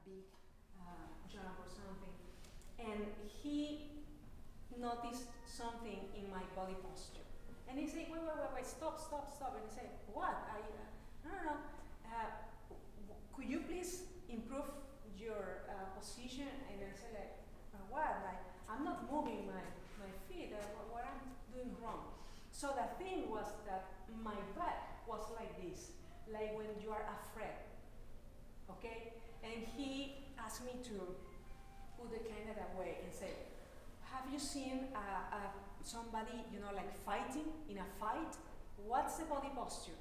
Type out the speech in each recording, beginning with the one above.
big jump or something. And he noticed something in my body posture. And he said, wait, stop. And I said, what? No. Could you please improve your position? And I said, like, what? Like, I'm not moving my feet. What I'm doing wrong? So the thing was that my back was like this, like when you are afraid. Okay? And he asked me to put the camera away and say, have you seen somebody, like fighting in a fight? What's the body posture?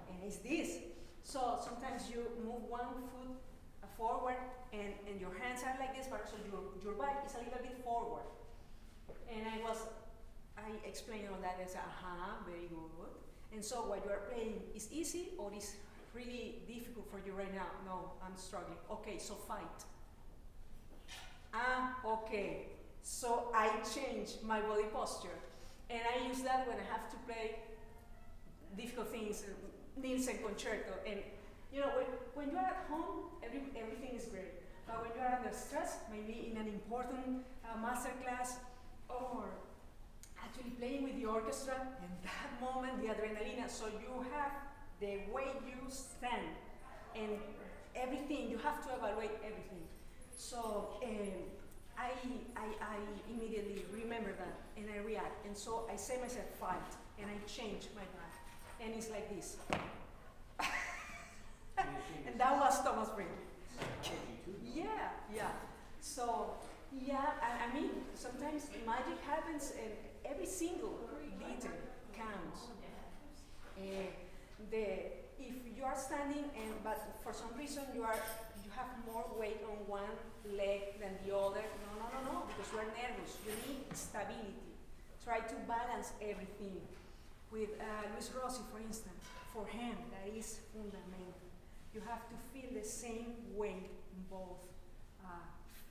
And it's this. So sometimes you move one foot forward and your hands are like this, but so your back is a little bit forward. And I explained all that. I said, very good. And so what you are playing is easy or is really difficult for you right now? No, I'm struggling. Okay, so fight. Okay. So I change my body posture. And I use that when I have to play difficult things, Nielsen concerto. And when you're at home, everything is great. But when you're under stress, maybe in an important masterclass, or actually playing with the orchestra, in that moment, the adrenaline, so you have the way you stand and everything, you have to evaluate everything. So I immediately remember that and I react. And so I say myself, fight, and I change my back. And it's like this. And that was Thomas Brink. Yeah. So, I mean, sometimes magic happens and every single detail counts. If you are standing but for some reason you have more weight on one leg than the other, no, because you are nervous. You need stability. Try to balance everything. With Luis Rossi, for instance, for him, that is fundamental. You have to feel the same weight in both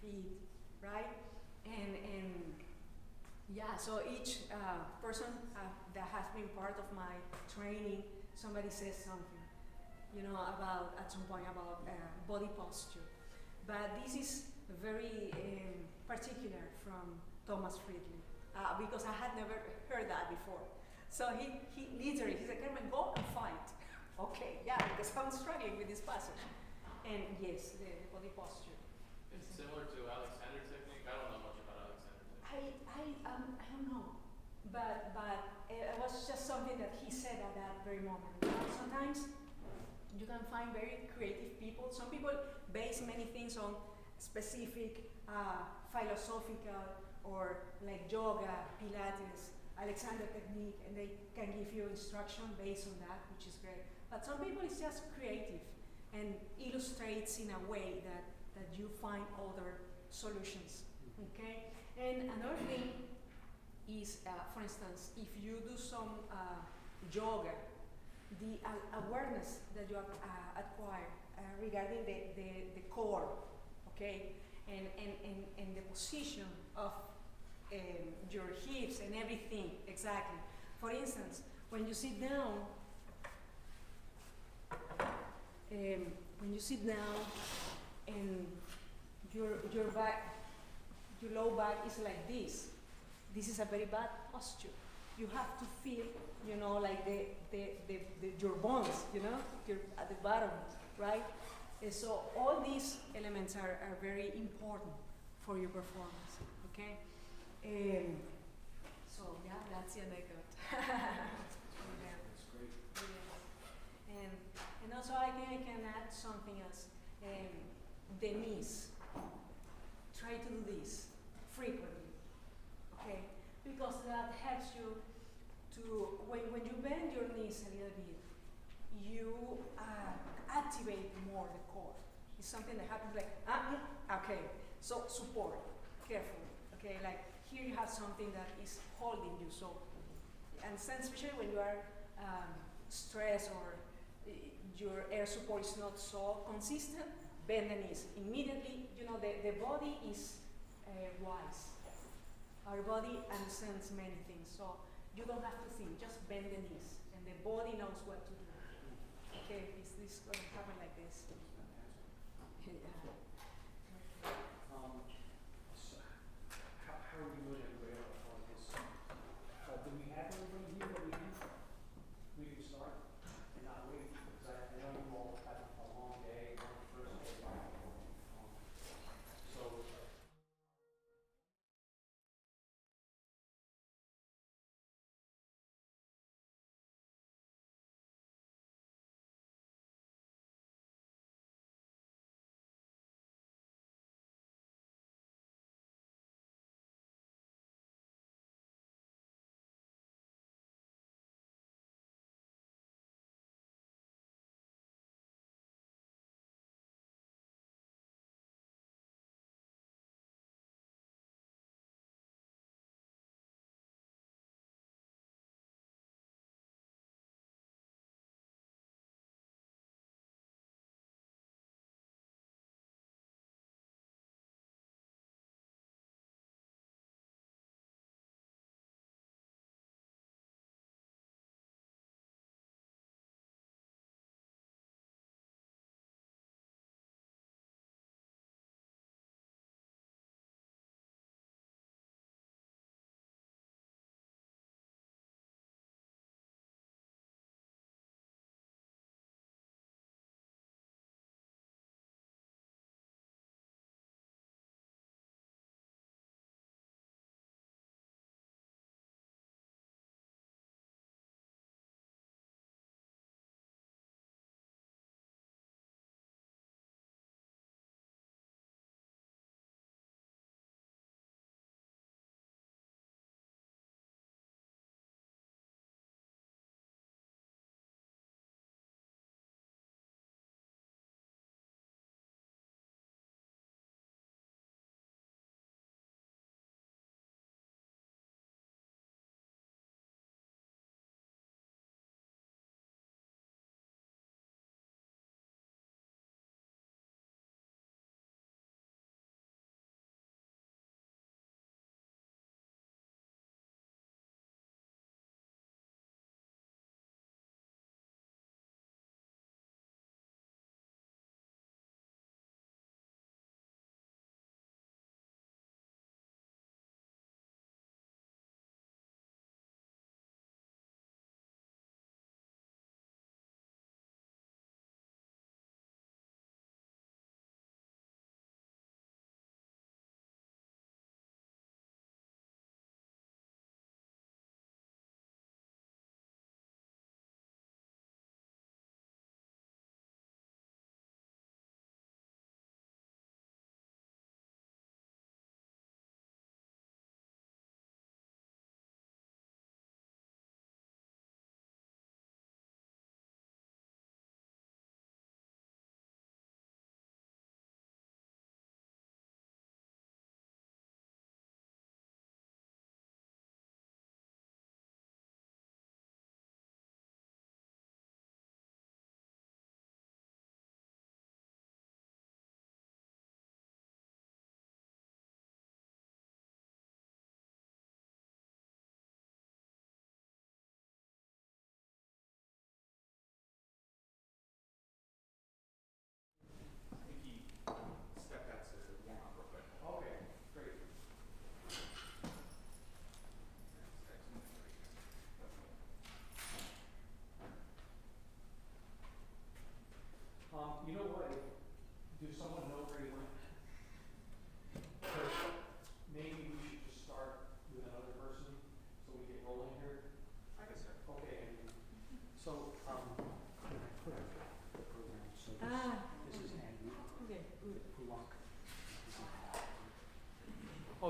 feet, right? And so each person that has been part of my training, somebody says something, at some point about body posture. But this is very particular from Thomas Friedland, because I had never heard that before. So he literally, he said, Carmen, go and fight. Okay, because I'm struggling with this passage. And yes, the body posture. It's similar to Alexander's technique. I don't know much about Alexander's technique. I don't know, but it was just something that he said at that very moment. Sometimes you can find very creative people. Some people base many things on specific philosophical or like yoga, Pilates, Alexander technique, and they can give you instruction based on that, which is great. But some people it's just creative and illustrates in a way that you find other solutions. Okay? And another thing is, for instance, if you do some yoga, the awareness that you acquire regarding the core, okay, and the position of your hips and everything, exactly. For instance, when you sit down, and your back, your low back is like this. This is a very bad posture. You have to feel, like your bones, you're at the bottom, right? And so all these elements are very important for your performance, okay? So that's the anecdote. That's great. Yes. And also I can add something else. The knees. Try to do this frequently, okay? Because that helps you to, when you bend your knees a little bit, you activate more the core. It's something that happens like, okay. So support, carefully, okay? Like here you have something that is holding you, so, and especially when you are stressed or your air support is not so consistent, bend the knees. Immediately, the body is wise. Our body understands many things, so you don't have to think, just bend the knees, and the body knows what to do. Okay, is this going to happen like this? Yeah.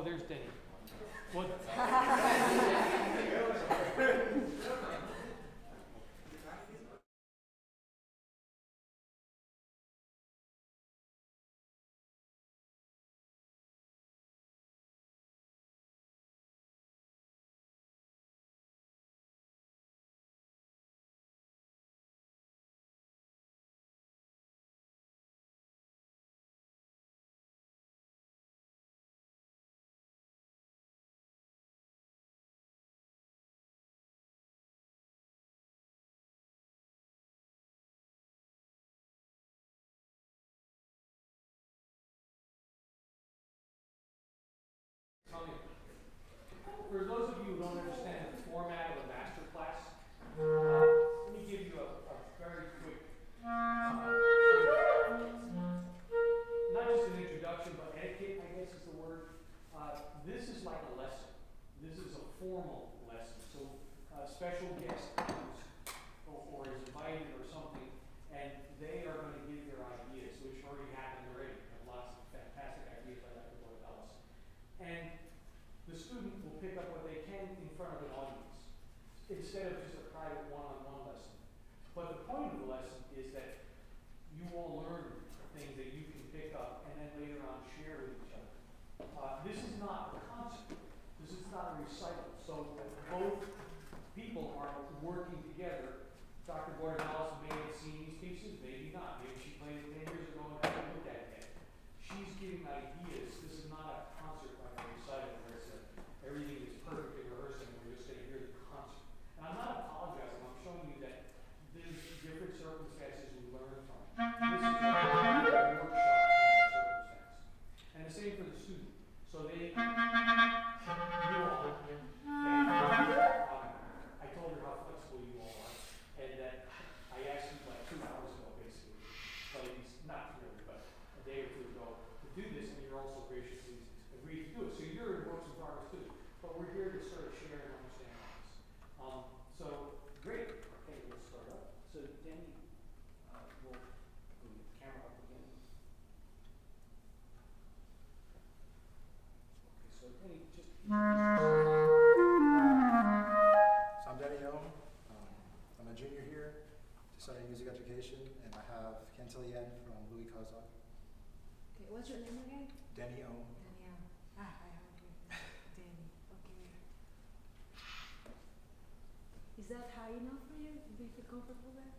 Oh, there's Denny. What? For those of you who don't understand the format of a Masterclass, let me give you a very quick, not just an introduction, but etiquette, I guess is the word. This is like a lesson. This is a formal lesson. So a special guest comes or is invited or something, and they are going to give their ideas, which already happened already. We have lots of fantastic ideas by Dr. Borregales. And the student will pick up what they can in front of an audience, instead of just a private one-on-one lesson. But the point of the lesson is that you all learn things that you can pick up and then later on share with each other. This is not a concert. This is not a recital. So both people are working together. Dr. Borregales may have seen these pieces, maybe not. Maybe she played it 10 years ago and hasn't looked at it yet. She's giving ideas. This is not a concert like a recital where it's everything is perfectly rehearsed and we're just going to hear the concert. And I'm not apologizing. I'm showing you that there's different circumstances we learn from. This is a workshop in that circumstance. And the same for the student. So they, you all, I told her how flexible you all are, and that I asked you like 2 hours ago, basically, but it's not really, but a day or two ago, to do this, and you're also graciously agreed to do it. So you're in works in progress too, but we're here to sort of share and understand this. So great. Okay, let's start up. So Danny, we'll move the camera up again. Okay, so Danny, just. So I'm Danny Ohm. I'm a junior here, studying music education, and I have Cantillian from Louis Kazakh. Okay, what's your name again? Danny Ohm. Danielle. I have it. Danny. Okay. Is that high enough for you? Do you feel comfortable there?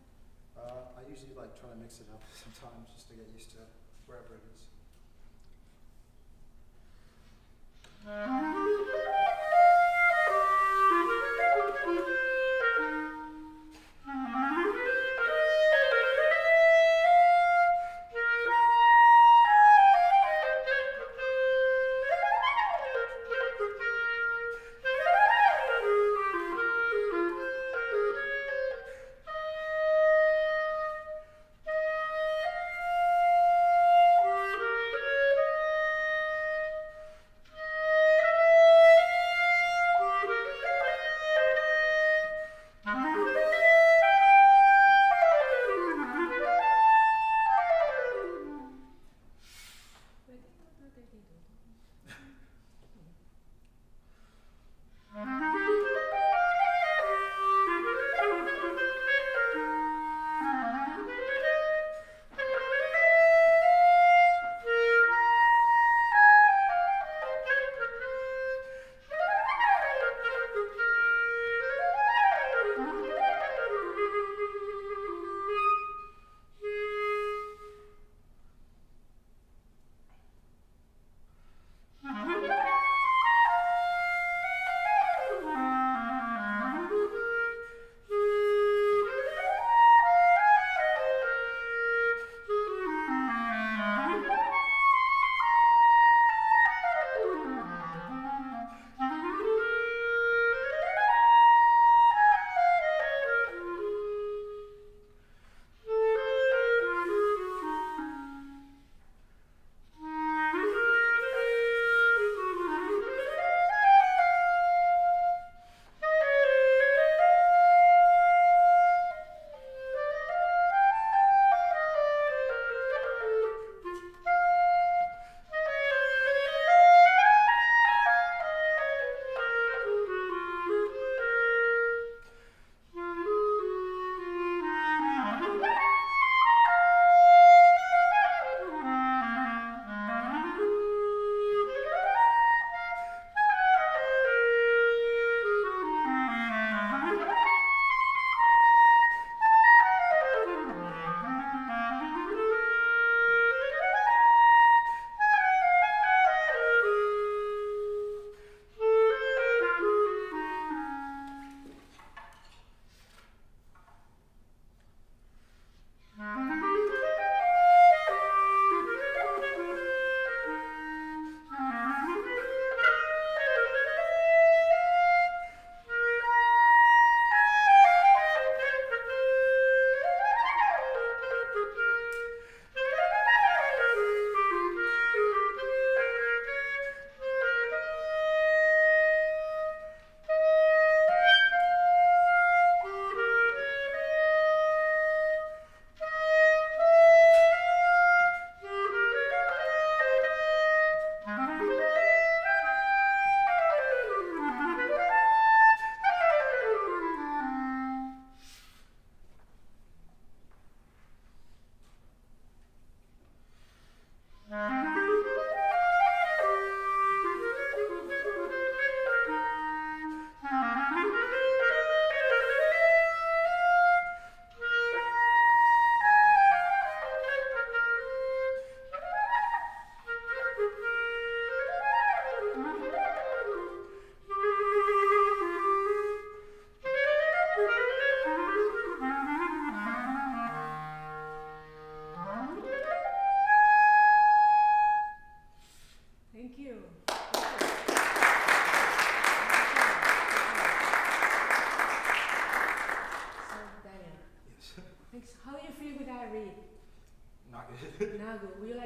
I usually like try to mix it up sometimes just to get used to wherever it is.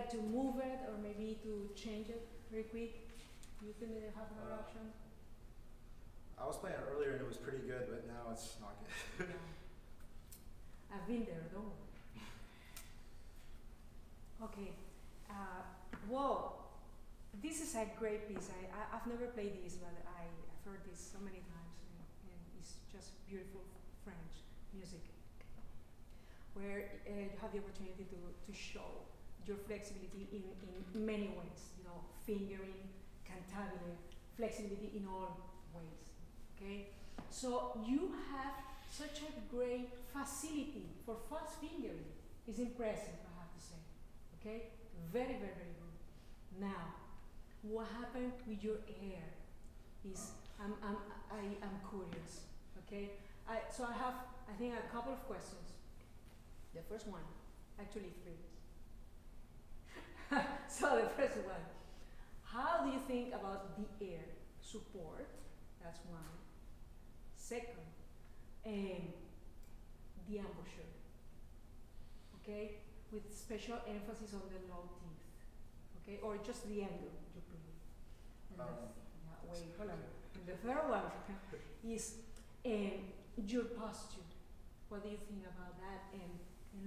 like to move it or maybe to change it very quick? Do you think that you have another option? I was playing it earlier and it was pretty good, but now it's not good. I've been there, don't worry. Okay. Well, this is a great piece. I've never played this, but I've heard this so many times, and it's just beautiful French music, where you have the opportunity to show your flexibility in many ways. You know, fingering, cantabile, flexibility in all ways. Okay, so you have such a great facility for fast fingering. It's impressive, I have to say. Okay, very, very, very good. Now, what happened with your air is I'm curious. Okay, so I have a couple of questions. The first one, actually three. So the first one, how do you think about the air support? That's one. Second, the embouchure. Okay, with special emphasis on the low teeth. Okay, or just the angle you put it. Wait, hold on. And the third one is your posture. What do you think about that? And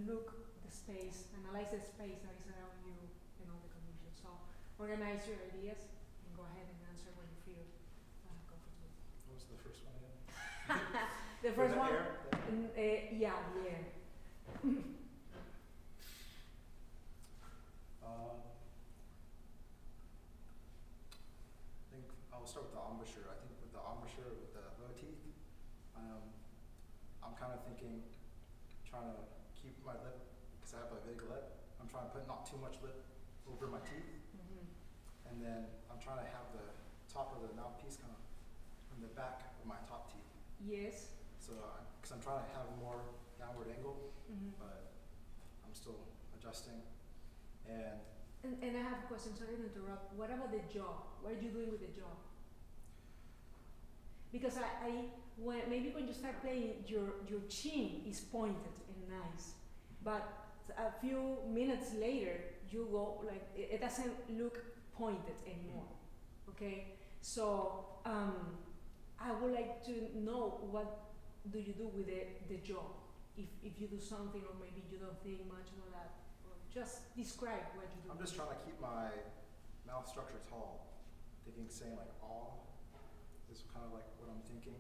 look the space, analyze the space that is around you and all the conditions. So organize your ideas and go ahead and answer when you feel comfortable. What was the first one again? The first Was one, that air? yeah, the air. I think I'll start with the embouchure. I think with the embouchure, with the low teeth, I'm kind of thinking, trying to keep my lip, because I have a big lip, I'm trying to put not too much lip over my teeth. And then I'm trying to have the top of the mouthpiece kind of in the back of my top teeth. Yes. So, because I'm trying to have more downward angle, but I'm still adjusting. And I have a question, sorry to interrupt. What about the jaw? What are you doing with the jaw? Because maybe when you start playing, your chin is pointed and nice, but a few minutes later, you go like, it doesn't look pointed anymore, okay? So, I would like to know what do you do with the jaw? If you do something or maybe you don't think much about that, or just describe what you do. I'm just trying to keep my mouth structure tall. Saying like aw is kind of like what I'm thinking.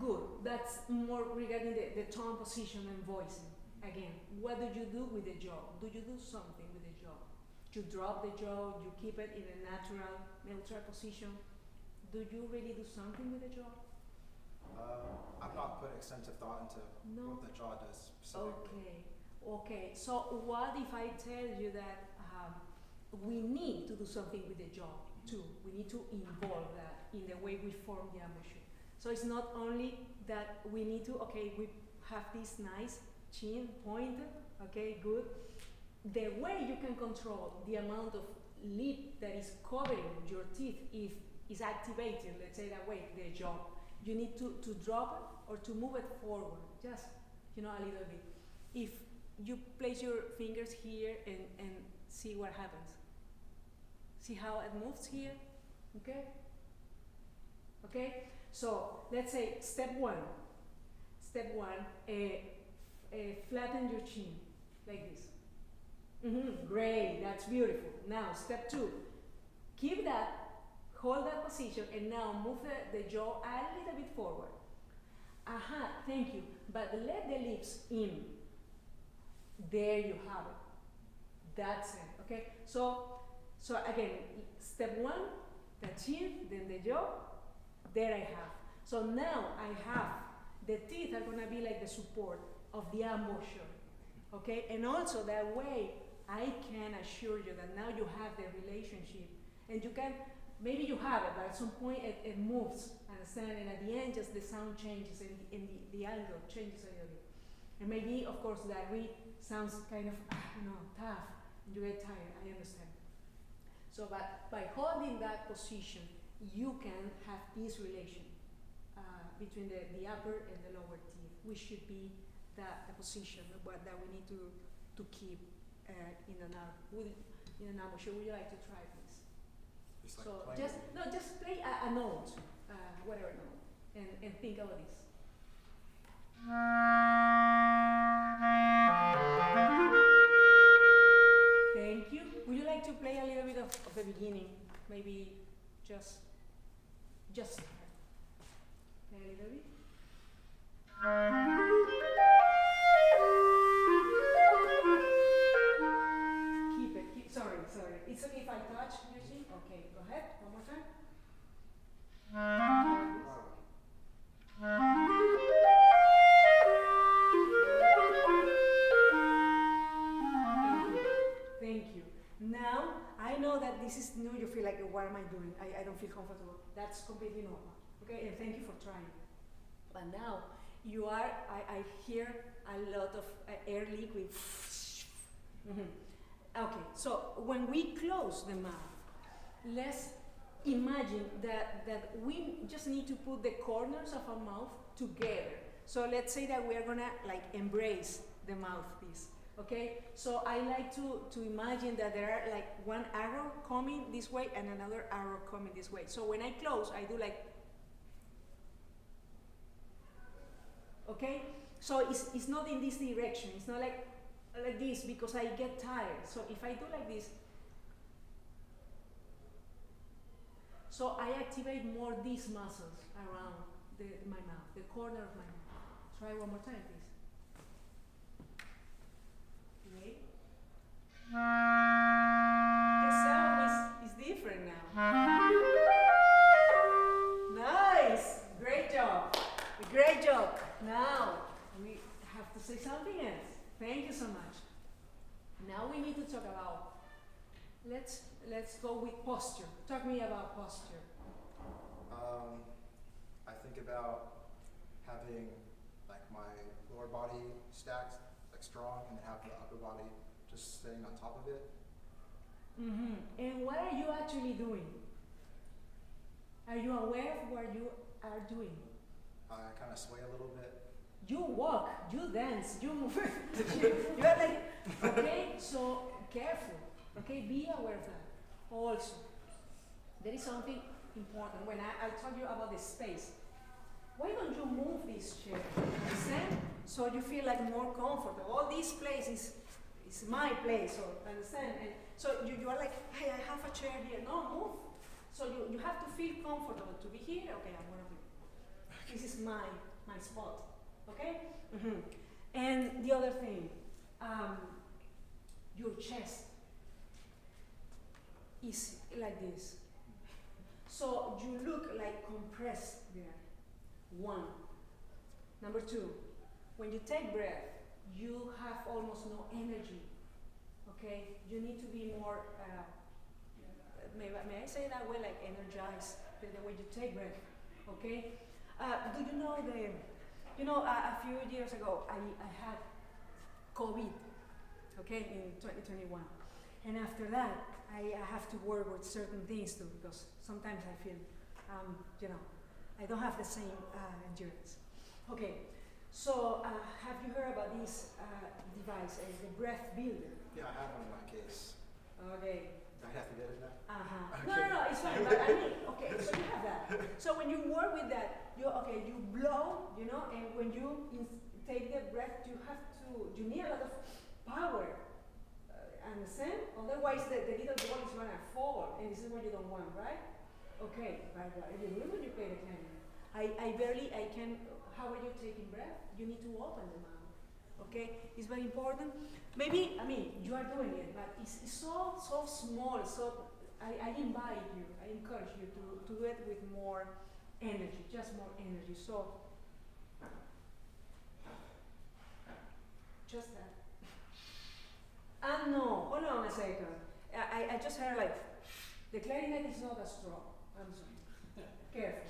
Good. That's more regarding the tone, position, and voicing. Again, what do you do with the jaw? Do you do something with the jaw? You drop the jaw, you keep it in a natural, neutral position. Do you really do something with the jaw? I've not put extensive thought into what the jaw does specifically. Okay. So what if I tell you that we need to do something with the jaw too? We need to involve that in the way we form the embouchure. So it's not only that we need to, we have this nice chin pointed, good. The way you can control the amount of lip that is covering your teeth if is activated, let's say that way, the jaw. You need to drop it or to move it forward, just, a little bit. If you place your fingers here and see what happens. See how it moves here, okay? So let's say step one, flatten your chin, like this. Great, that's beautiful. Now step two, keep that, hold that position, and now move the jaw a little bit forward. Thank you, but let the lips in. There you have it. That's it, okay? So again, step one, the chin, then the jaw, there I have. So now I have, the teeth are gonna be like the support of the embouchure, okay? And also that way, I can assure you that now you have the relationship, and you can, maybe you have it, but at some point it moves, understand? And at the end, just the sound changes and the angle changes a little bit. And maybe, of course, that sounds kind of, tough, and you get tired, I understand. So, but by holding that position, you can have this relation between the upper and the lower teeth, which should be the position that we need to keep in an embouchure. Would you like to try, please? Just like So playing. just play a note, whatever note, and think about this. Thank you. Would you like to play a little bit of the beginning? Maybe just play a little bit. Sorry. It's okay if I touch, you see? Okay, go ahead, one more time. Thank you. Now, I know that this is new, you feel like, what am I doing? I don't feel comfortable. That's completely normal. Okay, and thank you for trying. But now, you are, I hear a lot of air liquid. Okay, so when we close the mouth, let's imagine that we just need to put the corners of our mouth together. So let's say that we are gonna like embrace the mouthpiece, okay? So I like to imagine that there are like one arrow coming this way and another arrow coming this way. So when I close, I do like, okay? So it's not in this direction, it's not like this because I get tired. So if I do like this, so I activate more these muscles around my mouth, the corner of my mouth. Try one more time, please. Wait. The sound is different now. Nice! Great job. Great job. Now we have to say something else. Thank you so much. Now we need to talk about, let's go with posture. Talk to me about posture. I think about having like my lower body stacked like strong and have the upper body just staying on top of it. Mm-hmm. And what are you actually doing? Are you aware of what you are doing? I kind of sway a little bit. You walk, you dance, you move. you are like, okay, so careful, okay, be aware of that. Also, there is something important. When I told you about the space, why don't you move this chair, understand? So you feel like more comfortable. All this place is my place, so understand? And so you are like, hey, I have a chair here. No, move. So you have to feel comfortable to be here. Okay, I'm gonna be. This is my spot. Okay? Mm-hmm. And the other thing, your chest is like this. So you look like compressed there. One. Number two, when you take breath, you have almost no energy. Okay? You need to be more, may I say it that way, like energized, the way you take breath. Okay? Do you know a few years ago, I had COVID, okay, in 2021. And after that, I have to work with certain things too, because sometimes I feel, I don't have the same endurance. Okay, so have you heard about this device, the breath builder? Yeah, I have one in my case. Okay. I have to get it now? Uh-huh. Okay. No, it's fine, but I mean, okay, so you have that. So when you work with that, you blow, and when you take the breath, you need a lot of power, understand? Otherwise the little ball is gonna fall, and this is what you don't want, right? Okay, but you do it when you play the clarinet. I can, how are you taking breath? You need to open the mouth, okay? It's very important. Maybe, you are doing it, but it's so small, so I invite you, I encourage you to do it with more energy, just more energy. So, just that. No, hold on a second. I just heard like, the clarinet is not as strong. I'm sorry. Careful.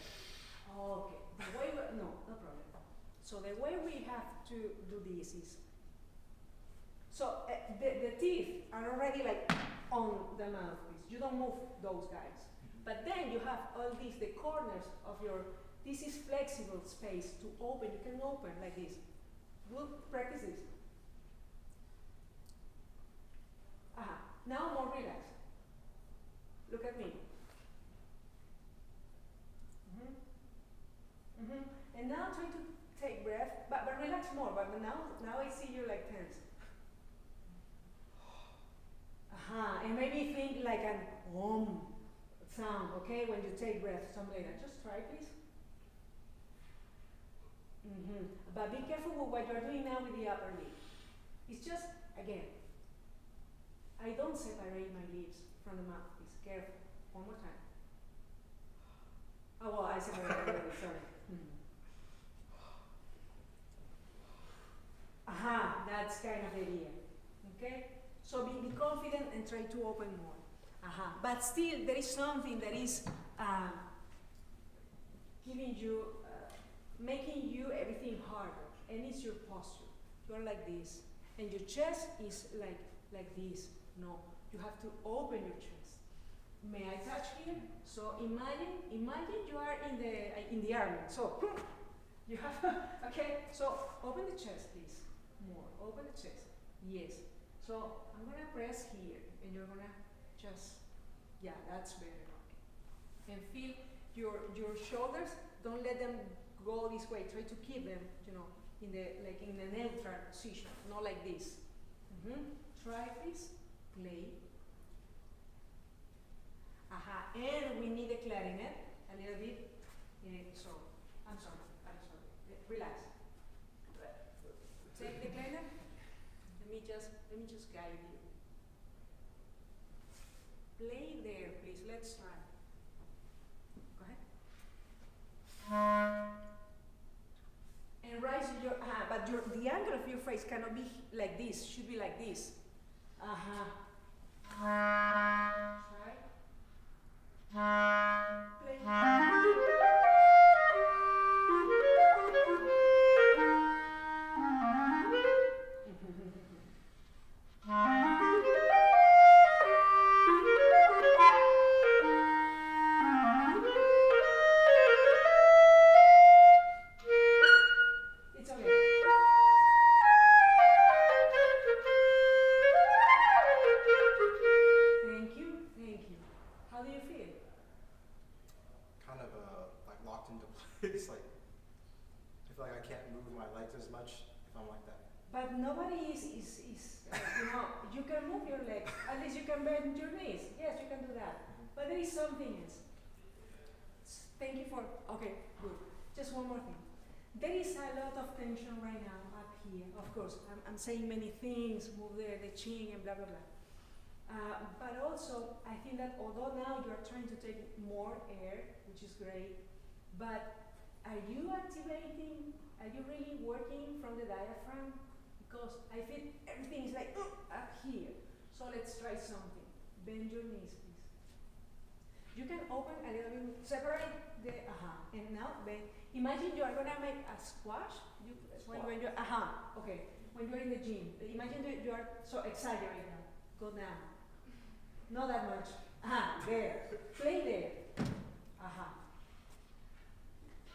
Okay. The way no problem. So the way we have to do this is, so the teeth are already like on the mouthpiece. You don't move those guys. But then you have all these, the corners of this is flexible space to open. You can open like this. We'll practice this. Now more relaxed. Look at me. And now try to take breath, but relax more. But now I see you like tense. And maybe think like an sound, okay? When you take breath, something like that. Just try, please. But be careful with what you're doing now with the upper lip. It's just, again, I don't separate my lips from the mouthpiece. Careful. One more time. Oh, well, I separated already, sorry. That's kind of the idea. Okay? So be confident and try to open more. But still, there is something that is giving you, making you everything harder, and it's your posture. You are like this, and your chest is like this. No, you have to open your chest. May I touch here? So imagine you are in the army. So you have okay. So open the chest, please. More. Open the chest. Yes. So I'm gonna press here, and you're gonna just, yeah, that's better. And feel your shoulders. Don't let them go this way. Try to keep them, in the neutral position, not like this. Try this. Play. And we need a clarinet a little bit. So I'm sorry. Relax. Take the clarinet. Let me just guide you. Play there, please. Let's try. Go ahead. And raise your but the angle of your face cannot be like this. Should be like this. Try. Play. It's like, I feel like I can't move my legs as much if I'm like that. But nobody is you can move your legs. At least you can bend your knees. Yes, you can do that. But there is something else. Thank you for, okay, good. Just one more thing. There is a lot of tension right now up here. Of course, I'm saying many things, move the chin and blah, blah, blah. But also, I think that although now you are trying to take more air, which is great, but are you activating, are you really working from the diaphragm? Because I feel everything is like up here. So let's try something. Bend your knees, please. You can open a little bit, separate the and now bend. Imagine you are gonna make a squash. When you're okay. When you're in the gym, imagine that you are so excited right now. Go down. Not that much. There. Play there.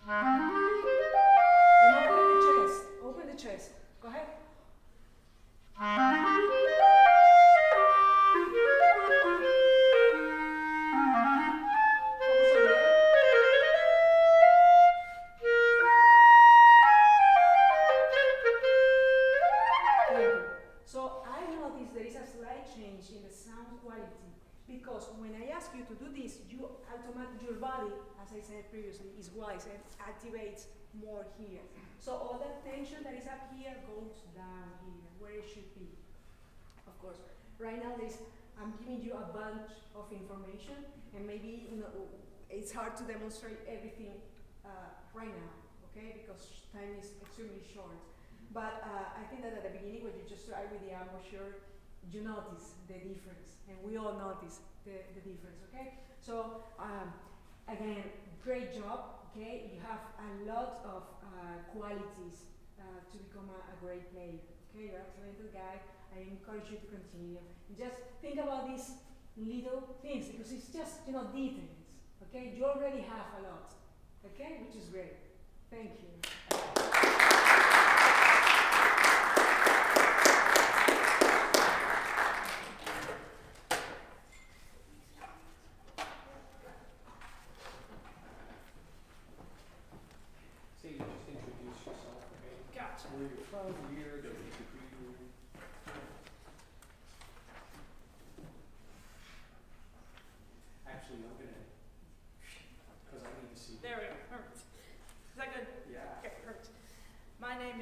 And open the chest. Open the chest. Go ahead. So I noticed there is a slight change in the sound quality because when I ask you to do this, your body, as I said previously, is wise and activates more here. So all that tension that is up here goes down here, where it should be. Of course, right now I'm giving you a bunch of information, and maybe it's hard to demonstrate everything right now, okay? Because time is extremely short. But I think that at the beginning, when you just try with the embouchure, you notice the difference, and we all notice the difference, okay? So again, great job, okay? You have a lot of qualities to become a great player, okay? You're a talented guy. I encourage you to continue. Just think about these little things because it's just, details, okay? You already have a lot, okay? Which is great. Thank you.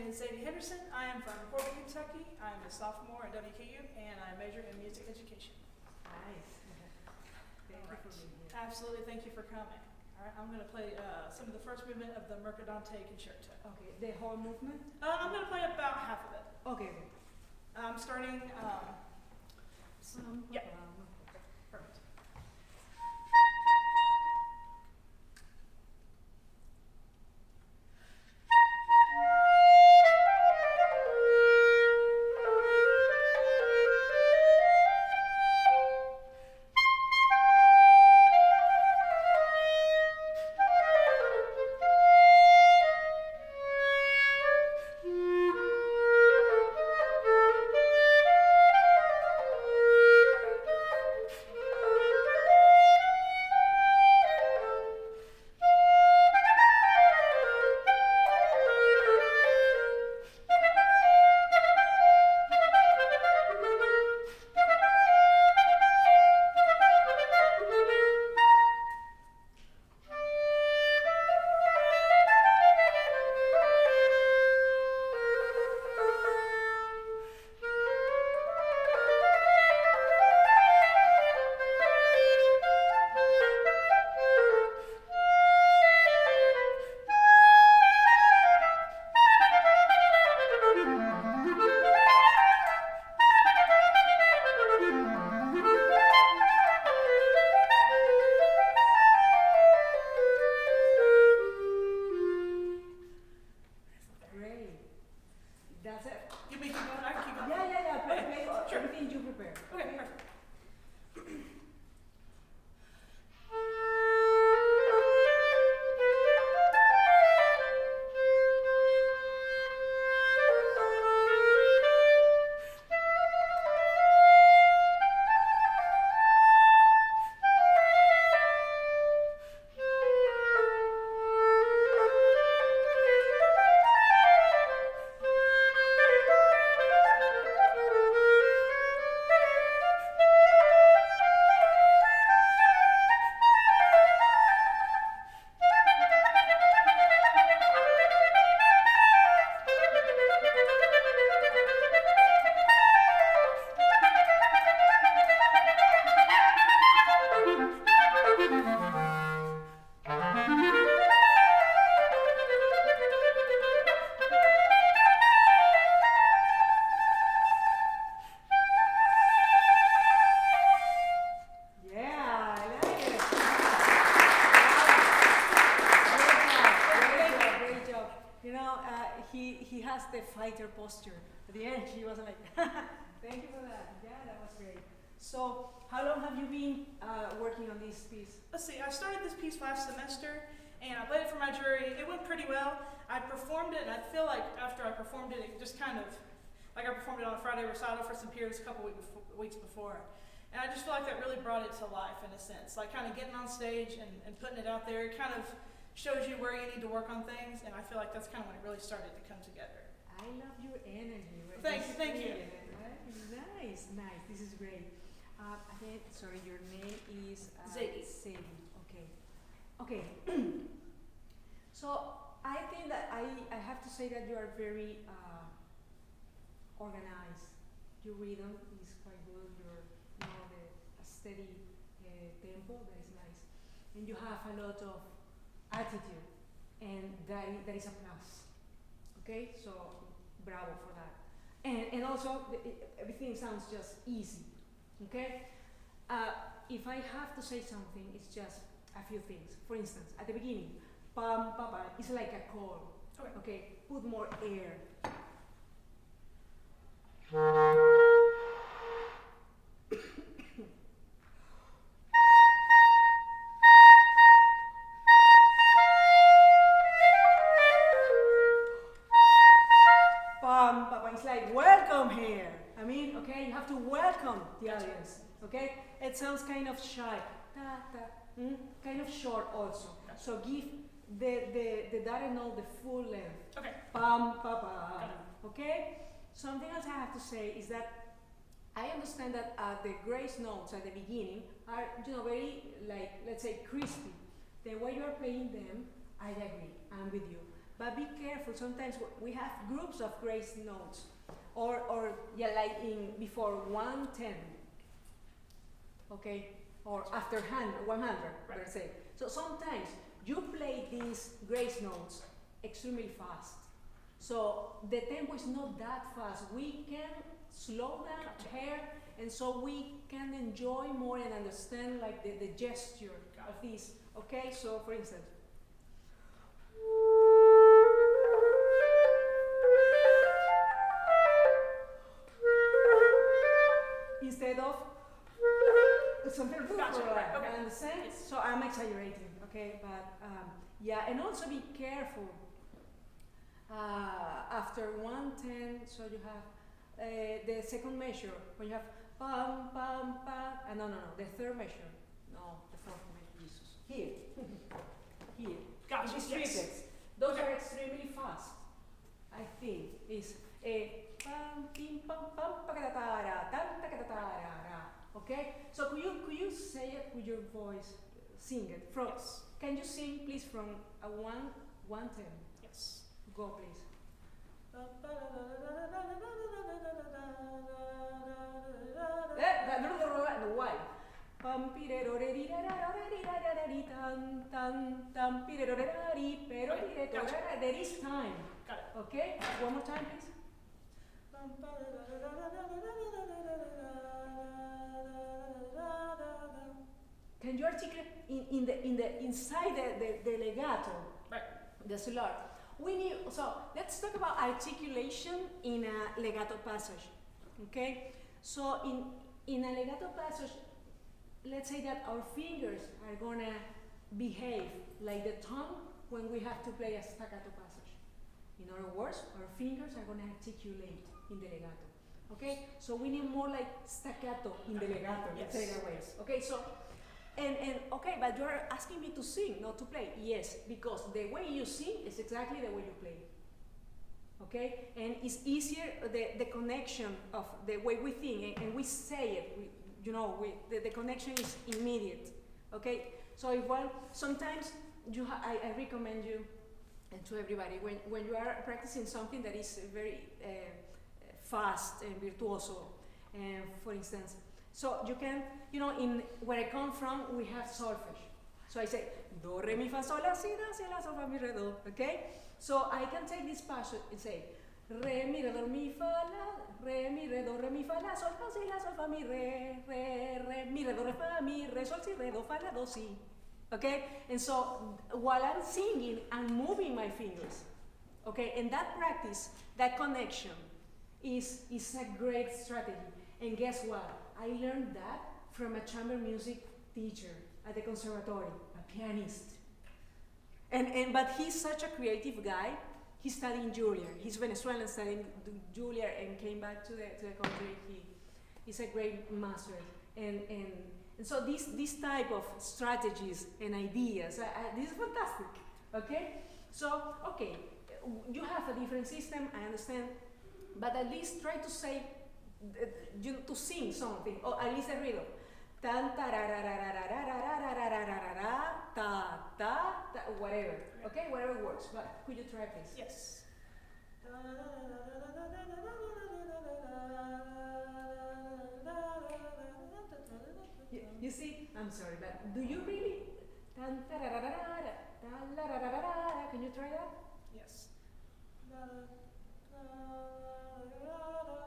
is Sadie Henderson. I am from Corbin, Kentucky. I am a sophomore at WKU, and I major in music education. Nice. Thank you for being here. Absolutely, thank you for coming. All right, I'm going to play some of the first movement of the Mercadante Concerto. Okay, the whole movement? I'm going to play about half of it. Okay. I'm starting. Yeah. Perfect. has the fighter posture. At the end, she was like, thank you for that. Yeah, that was great. So, how long have you been working on this piece? Let's see, I started this piece last semester, and I played it for my jury. It went pretty well. I performed it, and I feel like after I performed it, it just kind of, like I performed it on a Friday recital for some peers a couple weeks before. And I just feel like that really brought it to life in a sense. Like kind of getting on stage and putting it out there, it kind of shows you where you need to work on things, and I feel like that's kind of when it really started to come together. I love your energy. Thank you. Nice, nice. This is great. Again, sorry, your name is Zadie. Zadie. Okay. Okay. So I think that I have to say that you are very organized. Your rhythm is quite good. Your the steady tempo, that is nice, and you have a lot of attitude, and that is a plus. Okay, so bravo for that. And also everything sounds just easy. Okay, if I have to say something, it's just a few things. For instance, at the beginning, pam pa pa, it's like a call. Okay, put more air. It's like, welcome here. I mean, okay, you have to welcome the audience. Okay, it sounds kind of shy, kind of short also. So give the direct note the full length. Okay. Pam pa pa. Okay. Something else I have to say is that I understand that the grace notes at the beginning are, very, like, let's say, crispy. The way you are playing them, I agree. I'm with you. but be careful. Sometimes we have groups of grace notes, or yeah, like in before 110, okay, or after 100, Right. let's say. So sometimes you play these grace notes extremely fast. So the tempo is not that fast. We can slow down here, and so we can enjoy more and understand like the gesture of this. Okay, so for instance. Instead of something Gotcha, right, okay. understand? Yes. So I'm exaggerating, okay, but yeah, and also be careful. After 110, so you have the second measure when you have pam pam pam. No, the third measure. No, the fourth measure. Jesus. Here, here. Gotcha, These yes. triplets. Those Okay. are extremely fast. I think is a pam pim pam pam pakatatara tam takatatara. Okay. So could you say it with your voice? Sing it from. Yes. Can you sing please from a 110? Yes. Go please. Why? There is time. Got it. Okay? One more time, please. Can you articulate in the inside the legato? Right. The solar. We need, so let's talk about articulation in a legato passage. Okay? So in a legato passage, let's say that our fingers are gonna behave like the tongue when we have to play a staccato passage. In other words, our fingers are gonna articulate in the legato. Okay? So we need more like staccato in the legato, let's say that way. Okay, so and okay, but you're asking me to sing, not to play. Yes, because the way you sing is exactly the way you play. Okay? And it's easier, the connection of the way we think and we say it, the connection is immediate. Okay? So if sometimes I recommend you and to everybody, when you are practicing something that is very fast and virtuoso, for instance, so you can, in where I come from, we have solfege. So I say, do, re, mi, fa, sol, la, si, la, sol, fa, mi, re, do, okay? So I can take this passage and say, re, mi, re, do, mi, fa, la, re, mi, re, do, re, mi, fa, la, sol, fa, mi, re, mi, re, do, re, fa, mi, re, sol, si, re, do, fa, la, do, si. Okay? And so while I'm singing, I'm moving my fingers. Okay? And that practice, that connection is a great strategy. And guess what? I learned that from a chamber music teacher at the conservatory, a pianist. But he's such a creative guy. He's studying Juilliard. He's Venezuelan, studying Juilliard and came back to the country. He's a great master. And so these type of strategies and ideas, this is fantastic. Okay? So, okay, you have a different system, I understand, but at least try to say, to sing something, or at least a rhythm. Tan, ta, whatever. Okay, whatever works. But could you try, please? Yes. You see, I'm sorry, but do you really? Can you try that? Yes.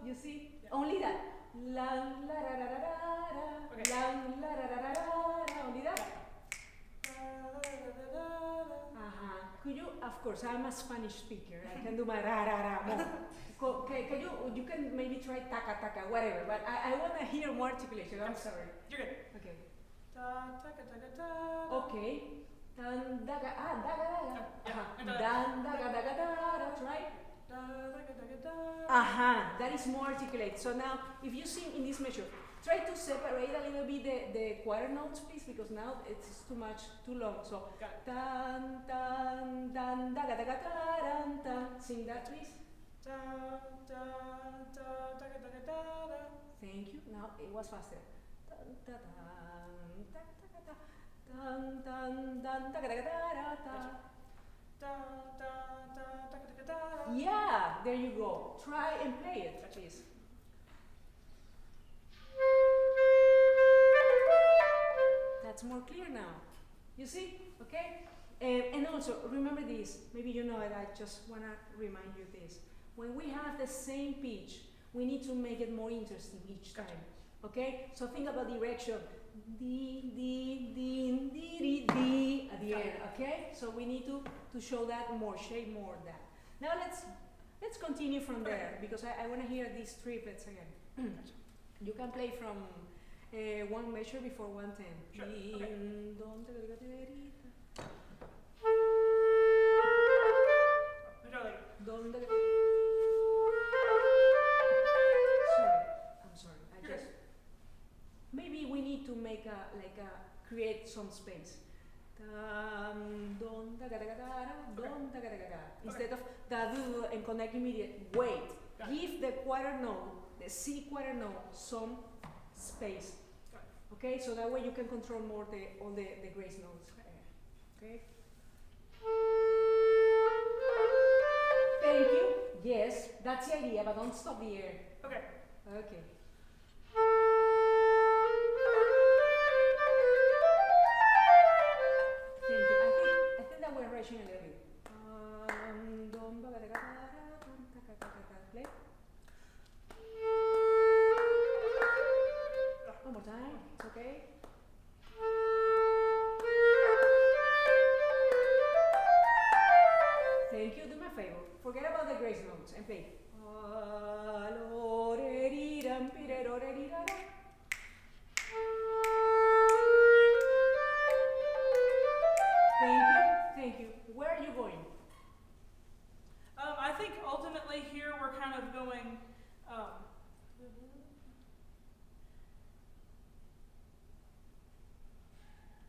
You see? Yeah. Only that. Okay. Only that. Could you? Of course, I'm a Spanish speaker. I can do my more. Can you can maybe try taka, whatever. But I want to hear more articulation. I'm sorry. You're good. Okay. Ta. Okay. Dan daga Yeah. Dan daga. Right? That is more articulate. So now, if you sing in this measure, try to separate a little bit the quarter notes, please, because now it's too long. So, tan, tan, dan, daga, daga, taran, tan. Sing that, please. Thank you. Now it was faster. Tan, ta, tan, ta, ta, ta, tan, tan, dan, daga, daga, ta, ta. there you go. Try and play it, please. That's more clear now. You see? Okay? And also, remember this. Maybe you know it, I just want to remind you this. When we have the same pitch, we need to make it more interesting each time. Okay? So think about direction. D, D, D, D, D, D at the end. Okay? So we need to show that more, shape more that. Now let's continue from there, because I want to hear these triplets again. You can play from one measure before 110. Sure. Sorry. Maybe we need to make create some space. Instead of da and connect immediate. Wait. Give the quarter note, the C quarter note, some space. Okay, so that way you can control more all the grace notes. Okay. Thank you. Yes, that's the idea, but don't stop the air. Okay. Okay. Thank you. I think that we're rushing a little bit. Play. One more time. It's okay. Thank you. Do me a favor. Forget about the grace notes and play. Thank you. Where are you going? I think ultimately here we're kind of going. I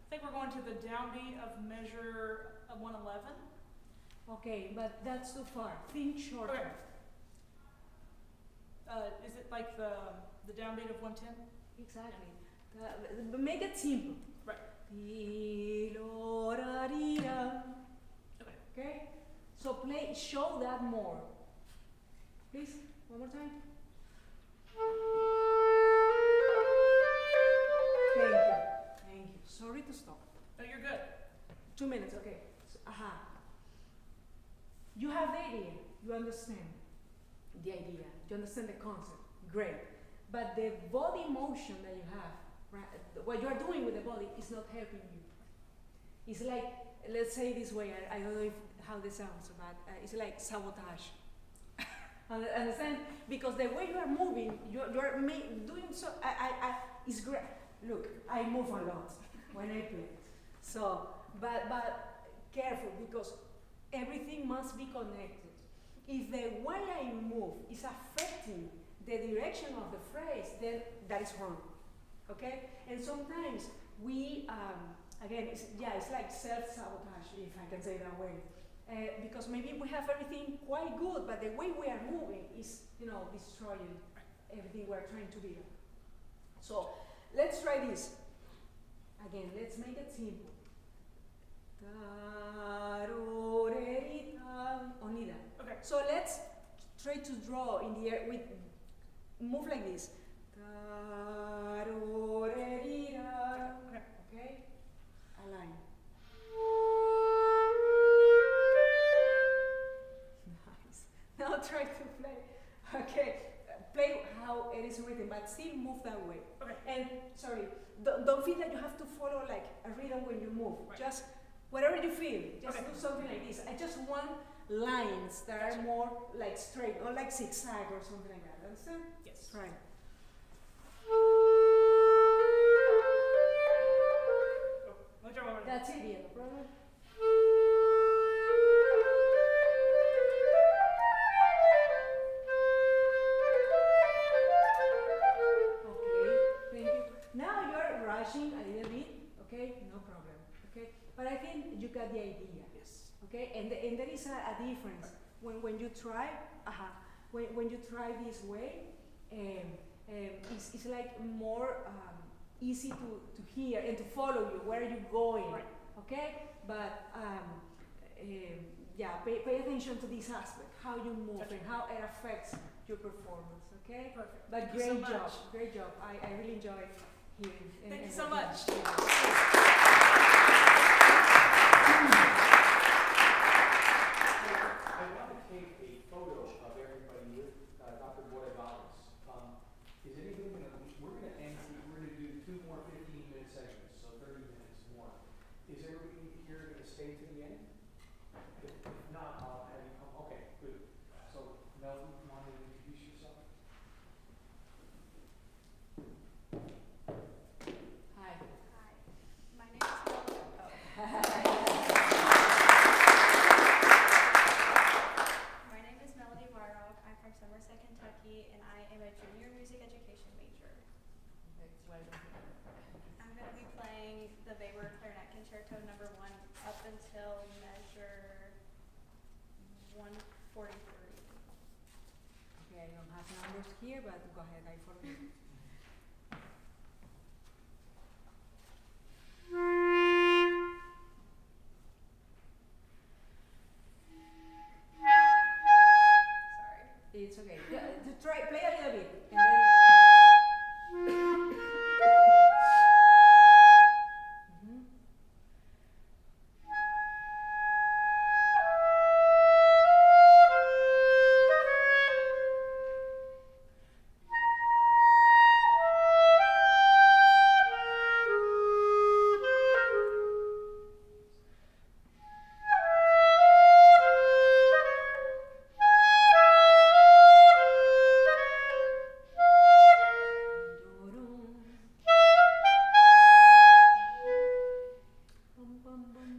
think we're going to the downbeat of measure 111. Okay, but that's too far. Think shorter. Okay. Is it like the downbeat of 110? Exactly. Make it simple. Right. Okay? So show that more. Please, one more time. Thank you. Sorry to stop. No, you're good. 2 minutes, okay. So, you have the idea, you understand the idea, you understand the concept, great. But the body motion that you have, right, what you are doing with the body is not helping you. It's like, let's say this way, I don't know how this sounds, but it's like sabotage. Understand? Because the way you are moving, you're doing so, it's great. Look, I move a lot when I play. So, but careful, because everything must be connected. If the way I move is affecting the direction of the phrase, then that is wrong. Okay? And sometimes we, again, it's like self-sabotage, if I can say it that way. Because maybe we have everything quite good, but the way we are moving is, destroying everything we're trying to be. So, let's try this. Again, let's make it simple. Only that. Okay. So let's try to draw in the air with move like this. Okay? Align. Nice. Now try to play. Okay. Play how it is written, but still move that way. Okay. And sorry, don't feel that you have to follow like a rhythm when you move. Right. Just whatever you feel. Just Okay. do something like this. I just want lines that are more like straight, or like zigzag or something like that. Understand? Yes. Right. Let me try one more. That's it, yeah, no problem. Okay, thank you. Now you're rushing a little bit, okay? No problem, okay? But I think you got the idea. Yes. Okay, and there is a difference when you try. When you try this way, it's like more easy to hear and to follow you. Where are you going? Right. Okay, but yeah, pay attention to this aspect, how you move and how it affects your performance, okay? Perfect. But Thank you so great job, much. great job. I really enjoyed hearing. Thank you so working much. with you. I want to take a photo of everybody with Dr. Borregales. Is anybody we're going to end, we're going to do 2 more 15-minute segments, so 30 minutes more. Is everybody here going to stay to the end? If not, I'll have you come. Okay, good. So, Mel, you want to introduce yourself? Hi. Hi, my name is Melody. My name is Melody Warrock. I'm from Somerset, Kentucky, and I am a junior music education major. I'm going to be playing the Weber Clarinet Concerto No. 1 up until measure 143. Okay, I don't have numbers here, but go ahead, I forget. Sorry. It's okay. To try, play a little bit, and then. Mhm. Bum, bum, bum.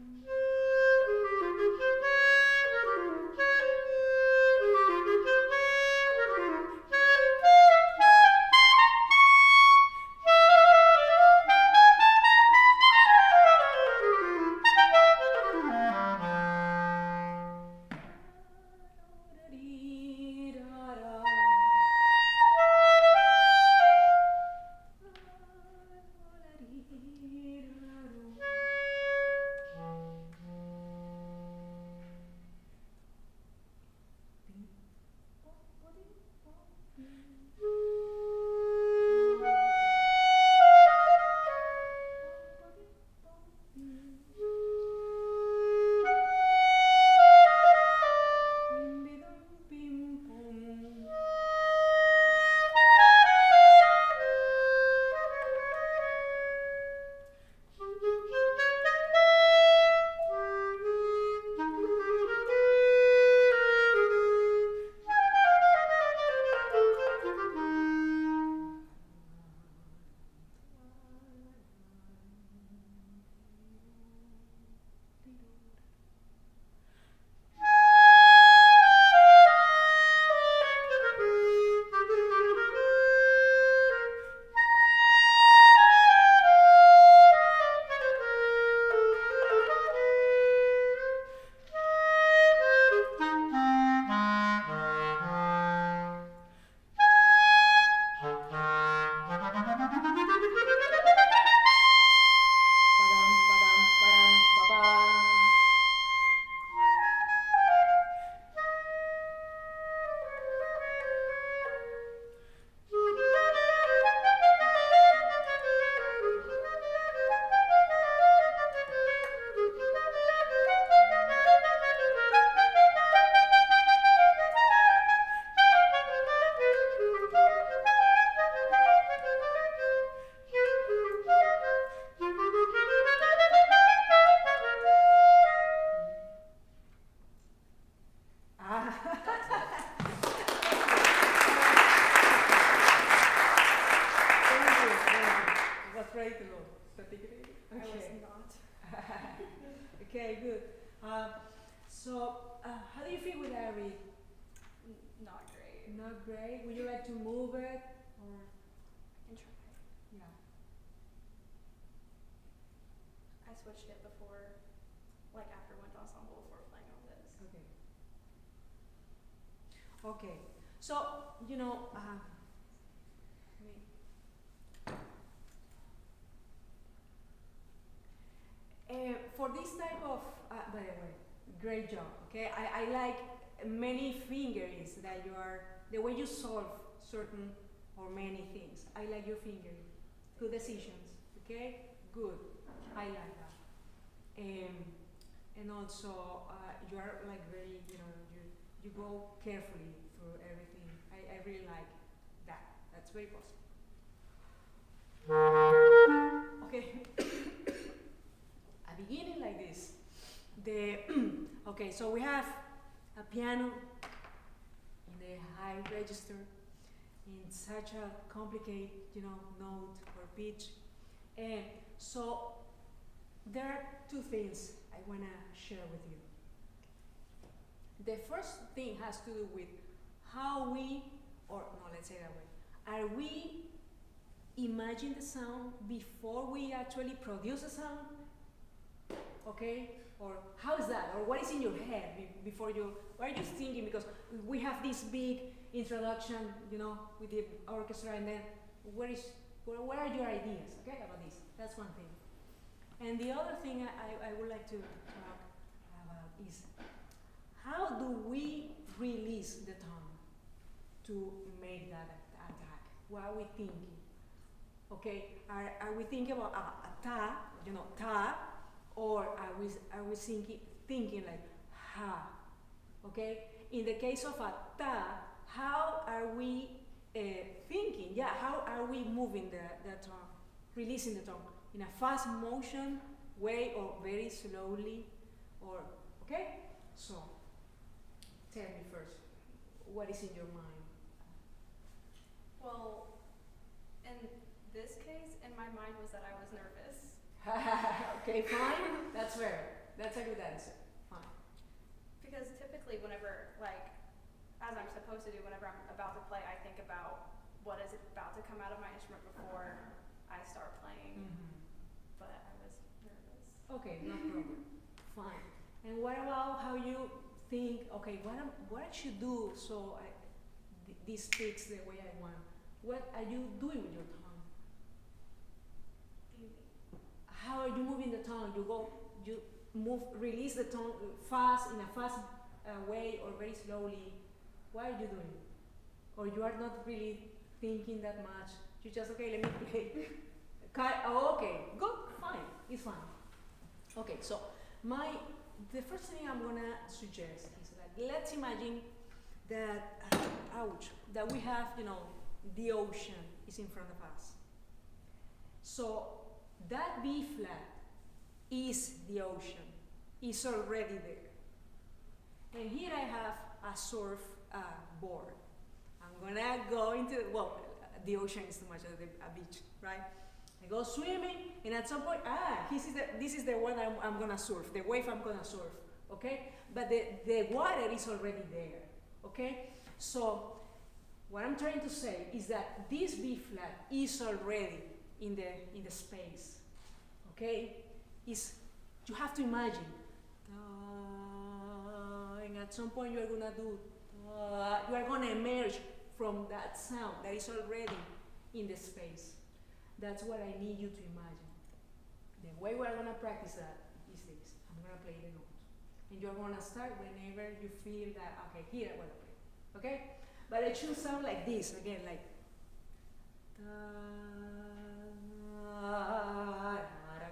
Padam, padam, padam, ba-bam. Ah. Very good, very good. It was ready to go. Particularly? I was Okay. not. Okay, good. How do you feel with that read? Not great. Not great. Would you like to move it? Or And try. yeah. I switched it before, like after went to ensemble before playing all this. Okay. Okay. So you know, for this type of, by the way, Great job. Okay, I like many fingers that you are, the way you solve certain or many things. I like your fingering. Good decisions. Okay, good. I like that. And also you are like very, you go carefully through everything. I really like that. That's very positive. Okay. A beginning like this. Okay, so we have a piano in the high register in such a complicated, note or pitch. And so there are two things I want to share with you. The first thing has to do with how we, or no, let's say that way. Are we imagine the sound before we actually produce a sound? Okay? Or how is that? Or what is in your head before you, what are you thinking? Because we have this big introduction, with the orchestra, and then where are your ideas, okay, about this? That's one thing. And the other thing I would like to talk about is how do we release the tongue to make that attack? What are we thinking? Okay, are we thinking about a ta, ta, or are we thinking like ha? Okay, in the case of a ta, how are we thinking? Yeah, how are we moving the tongue, releasing the tongue in a fast motion way or very slowly, or okay? So tell me first, what is in your mind? Well, in this case, in my mind was that I was nervous. Okay, fine. That's fair. That's a good answer. Fine. Because typically whenever, as I'm supposed to do, whenever I'm about to play, I think about what is about to come out of my instrument before I start playing. Mm-hmm. But I was nervous. Okay, no problem. Fine. And what about how you think, okay, what I should do so this speaks the way I want? What are you doing with your tongue? How are you moving the tongue? You move, release the tongue fast, in a fast way, or very slowly? What are you doing? Or you are not really thinking that much? You just, okay, let me play. Okay, good, fine, it's fine. Okay, so the first thing I'm gonna suggest is that let's imagine that, that we have, the ocean is in front of us. So that B flat is the ocean, is already there. And here I have a surf board. I'm gonna go into, the ocean is too much of a beach, right? I go swimming, and at some point, this is the one I'm gonna surf, the wave I'm gonna surf, okay? But the water is already there, okay? So what I'm trying to say is that this B flat is already in the space, okay? You have to imagine, and at some point you are gonna do, you are gonna emerge from that sound that is already in the space. That's what I need you to imagine. The way we are gonna practice that is this. I'm gonna play the note, and you're gonna start whenever you feel that, okay, here I wanna play, okay? But it should sound like this, again, like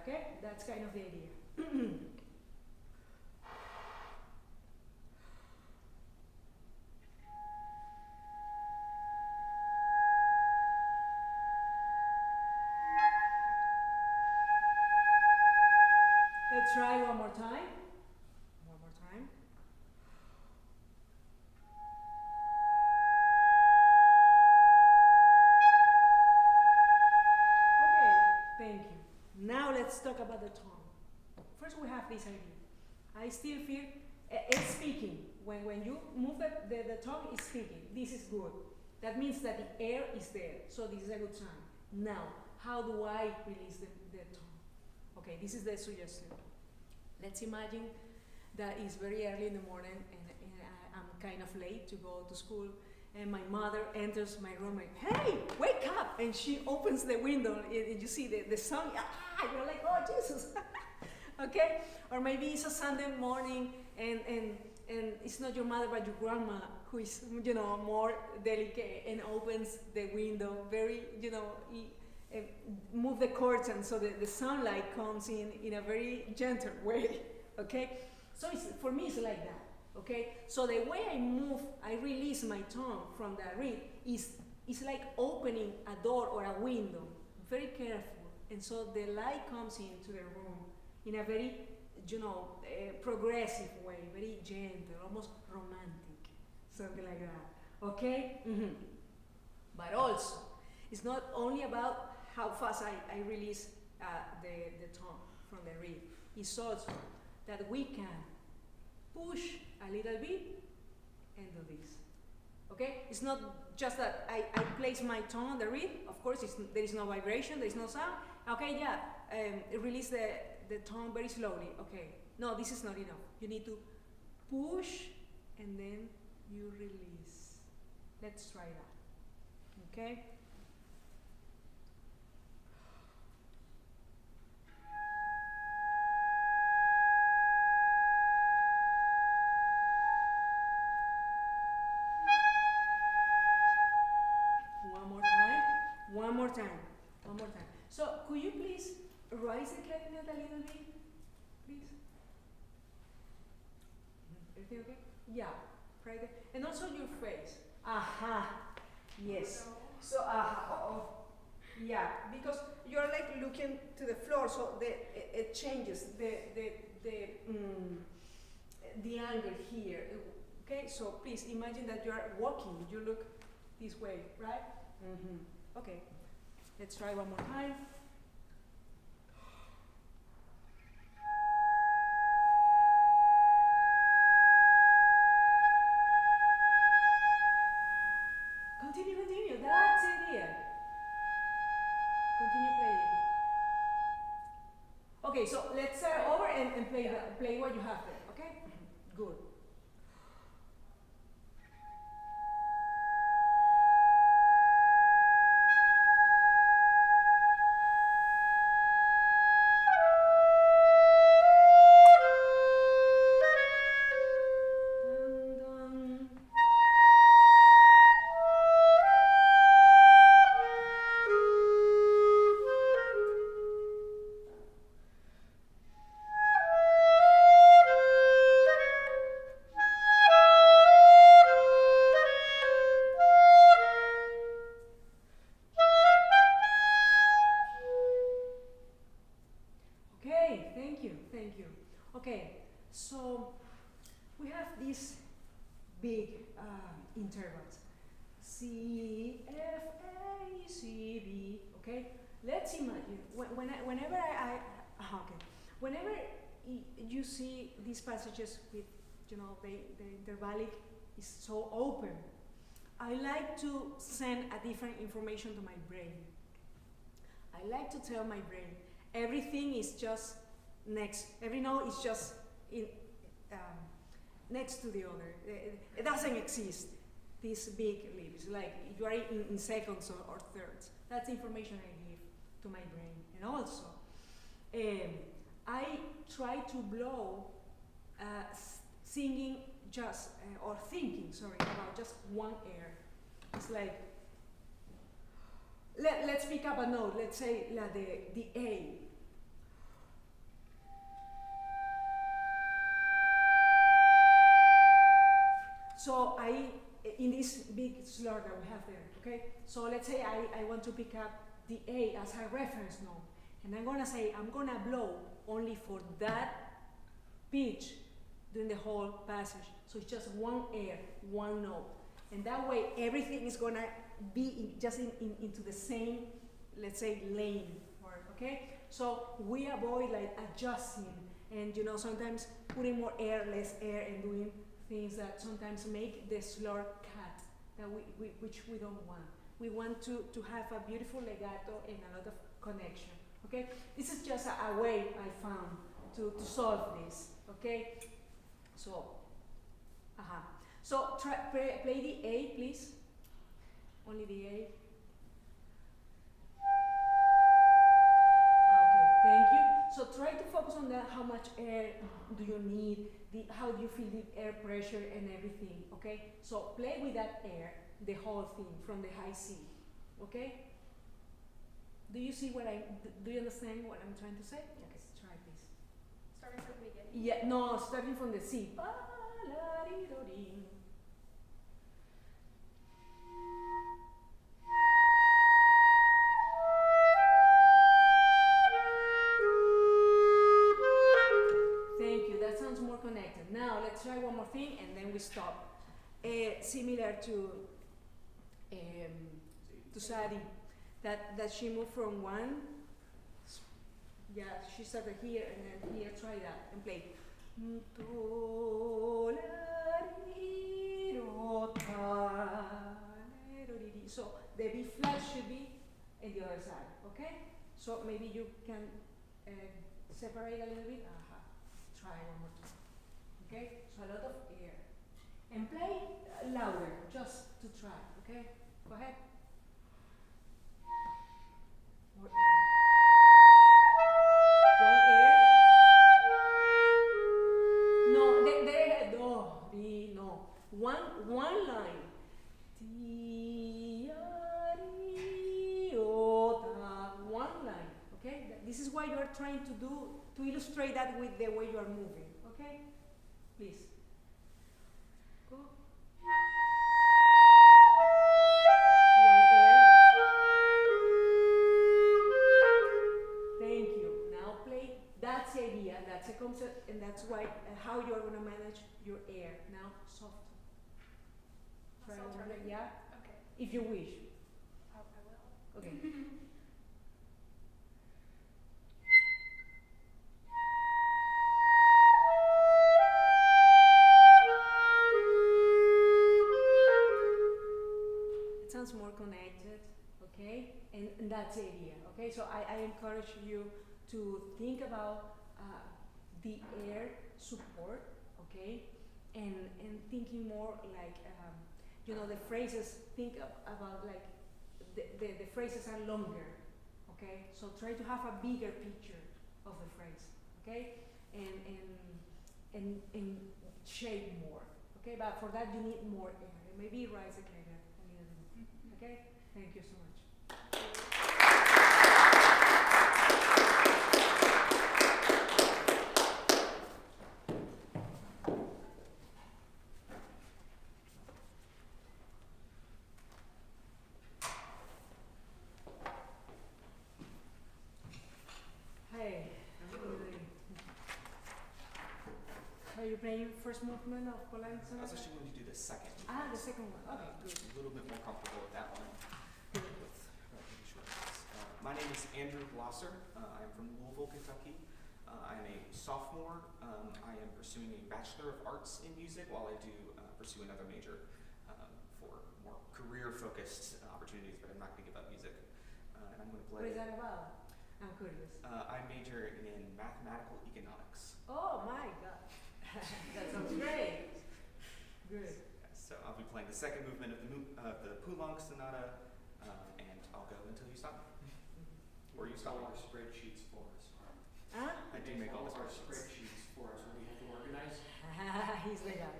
okay? That's kind of the idea. Let's try one more time. One more time. Thank you. Now let's talk about the tongue. First we have this idea. I still feel it's speaking. When you move the tongue is speaking. This is good. That means that the air is there. So this is a good sign. Now, how do I release the tongue? Okay, this is the suggestion. Let's imagine that it's very early in the morning and I'm kind of late to go to school. And my mother enters my room like, hey, wake up! And she opens the window and you see the sun, you're like, oh, Jesus. Okay? Or maybe it's a Sunday morning and it's not your mother but your grandma who is, more delicate and opens the window very, move the curtain so that the sunlight comes in a very gentle way, okay? So for me it's like that, okay? So the way I release my tongue from the reed is like opening a door or a window, very careful, and so the light comes into the room in a very, progressive way, very gentle, almost romantic, something like that, okay? But also, it's not only about how fast I release the tongue from the reed. It's also that we can push a little bit and do this. Okay? It's not just that I place my tongue on the reed. Of course, there is no vibration, there is no sound. Okay, yeah, release the tongue very slowly. Okay. No, this is not enough. You need to push and then you release. Let's try that. Okay? One more time. So, could you please raise the clarinet a little bit, please? Everything okay? Yeah, right there. And also your face. Aha, yes. So, yeah, because you're like looking to the floor, so it changes the angle here. Okay, so please imagine that you are walking. You look this way, right? Okay, let's try one more time. Continue, that's it here. Continue playing. Okay, so let's start over and play what you have there, okay? Good. Thank you. Okay, so we have these big intervals. C, F, A, C, B, okay? Let's imagine, whenever whenever you see these passages with, the intervallic is so open, I like to send a different information to my brain. I like to tell my brain, everything is just next, every note is just next to the other. It doesn't exist, these big leaves, like you are in seconds or thirds. That's information I give to my brain. And also, I try to blow singing just, or thinking, sorry, about just one air. It's like, let's pick up a note, let's say the A. So in this big slur that we have there, okay? So let's say I want to pick up the A as a reference note. And I'm gonna say, I'm gonna blow only for that pitch during the whole passage. So it's just one air, one note. And that way, everything is gonna be into the same, let's say, lane, okay? So we avoid like adjusting and, sometimes putting more air, less air, and doing things that sometimes make the slur cut, that which we don't want. We want to have a beautiful legato and a lot of connection, okay? This is just a way I found to solve this, okay? So, So play the A, please. Only the A. Okay, thank you. So try to focus on that, how much air do you need, how do you feel the air pressure and everything, okay? So play with that air, the whole thing, from the high C, okay? Do you see what do you understand what I'm trying to say? Okay, try please. Starting from the beginning. Yeah, no, starting from the C. Ba-la-di-do-ding. Thank you, that sounds more connected. Now let's try one more thing and then we stop. Similar to Sadi, that she moved from one, yeah, she started here and then here, try that and play. So the B flat should be in the other side, okay? So maybe you can separate a little bit. Try one more time, okay? So a lot of air. And play louder, just to try, okay? Go ahead. More air. One air. No, there, do, di, no. One line. Ti, ari, o, ta. One line, okay? This is why you are trying to illustrate that with the way you are moving, okay? Please. Go. One air. Thank you. Now play. That's the idea. That's a concept, and that's why how you are going to manage your air. Now soft. Try one more, yeah. Okay. If you wish. I will. Okay. It sounds more connected, okay? And that's the idea, okay? So I encourage you to think about the air support, okay? And thinking more like, you know, the phrases, think about like, the phrases are longer, okay? So try to have a bigger picture of the phrase, okay? And shape more, okay? But for that you need more air. Maybe rise the Clarinet a little bit, okay? Thank you so much. Hey, how are you doing? Are you playing first movement of Poland I was actually going to do the second. the second one. Okay, good. A little bit more comfortable with that one. Good. With relatively short notes. My name is Andrew Glosser. I'm from Louisville, Kentucky. I am a sophomore. I am pursuing a Bachelor of Arts in Music while I do pursue another major for more career-focused opportunities, but I'm not going to give up music. And I'm going to play. What is that about? I'm curious. I major in mathematical economics. Oh my God. That sounds great. Good. So I'll be playing the second movement of the Poulenc Sonata, and I'll go until you stop. Or you stop. All our spreadsheets for us, Carmen. Huh? I do make all the our spreadsheets. spreadsheets for us when we have to organize. He's the guy.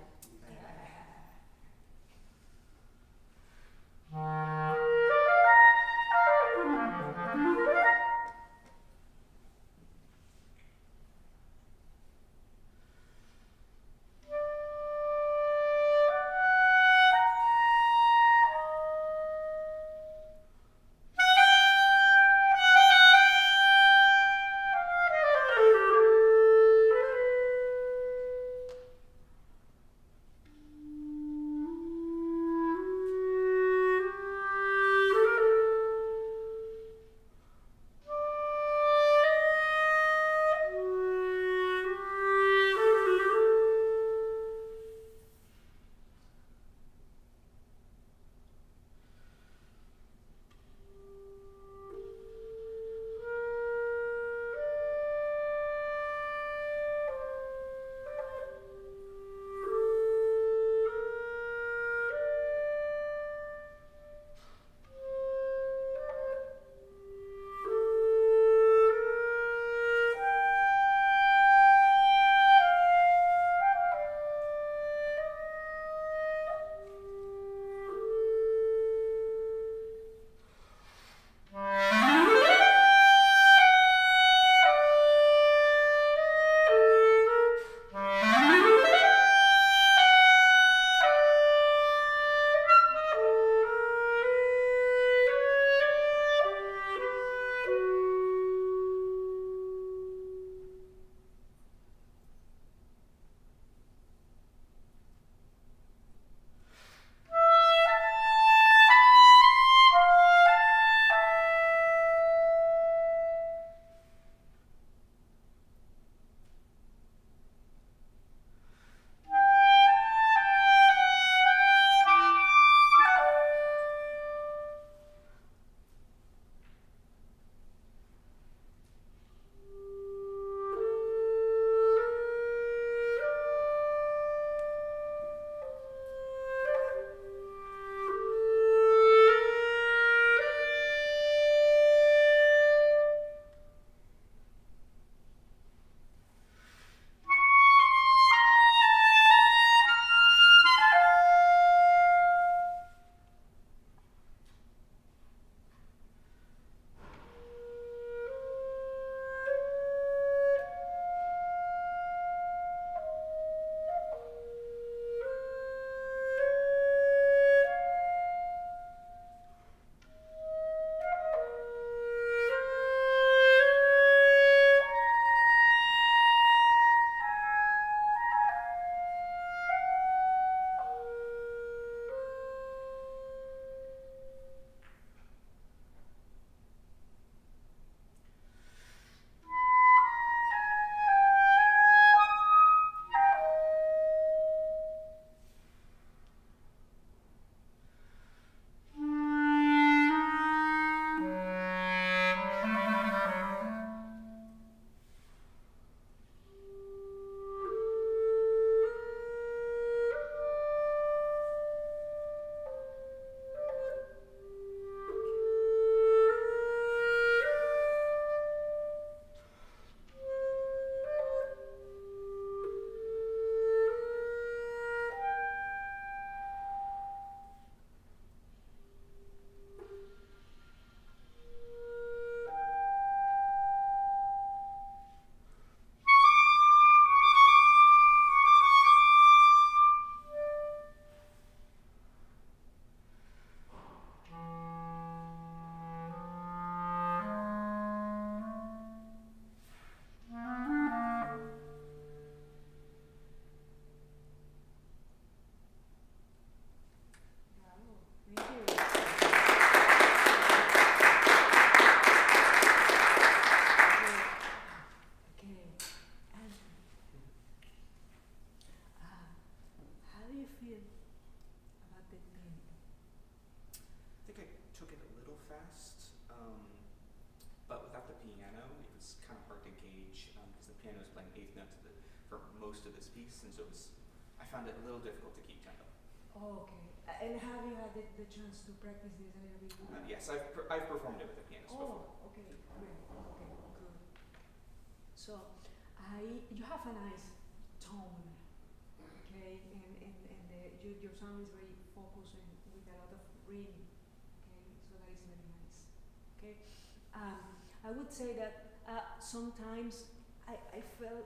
piano is playing eighth notes for most of this piece, and so I found it a little difficult to keep tempo. Oh, okay. And have you had the chance to practice this a little bit? Yes, I've performed it with a pianist before. Oh, okay, great. Okay, good. So, you have a nice tone, okay, and your sound is very focused and with a lot of reading, okay, so that is very nice, okay. I would say that sometimes I felt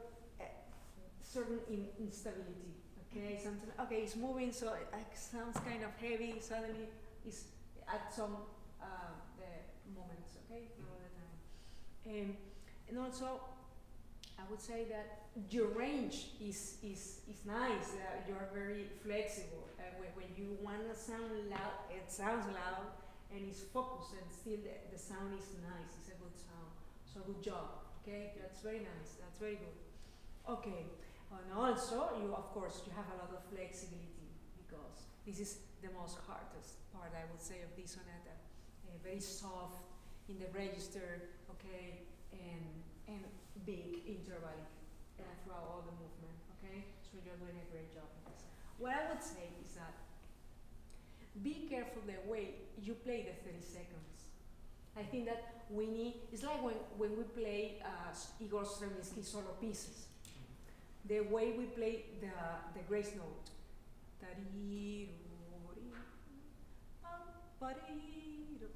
certain instability, okay, something, okay, it's moving, so it sounds kind of heavy, suddenly it's at some the moments, okay, not all the time. And also, I would say that your range is nice. You're very flexible. When you want to sound loud, it sounds loud and it's focused, and still the sound is nice. It's a good sound. So good job. Okay, that's very nice. That's very good. Okay, and also you, of course, you have a lot of flexibility because this is the most hardest part, I would say, of this sonata. Very soft in the register. Okay, and big intervallic throughout all the movement, okay? So you're doing a great job in this. What I would say is that be careful the way you play the 30 seconds. I think that we need, it's like when we play Igor Stravinsky solo pieces. The way we play the grace note.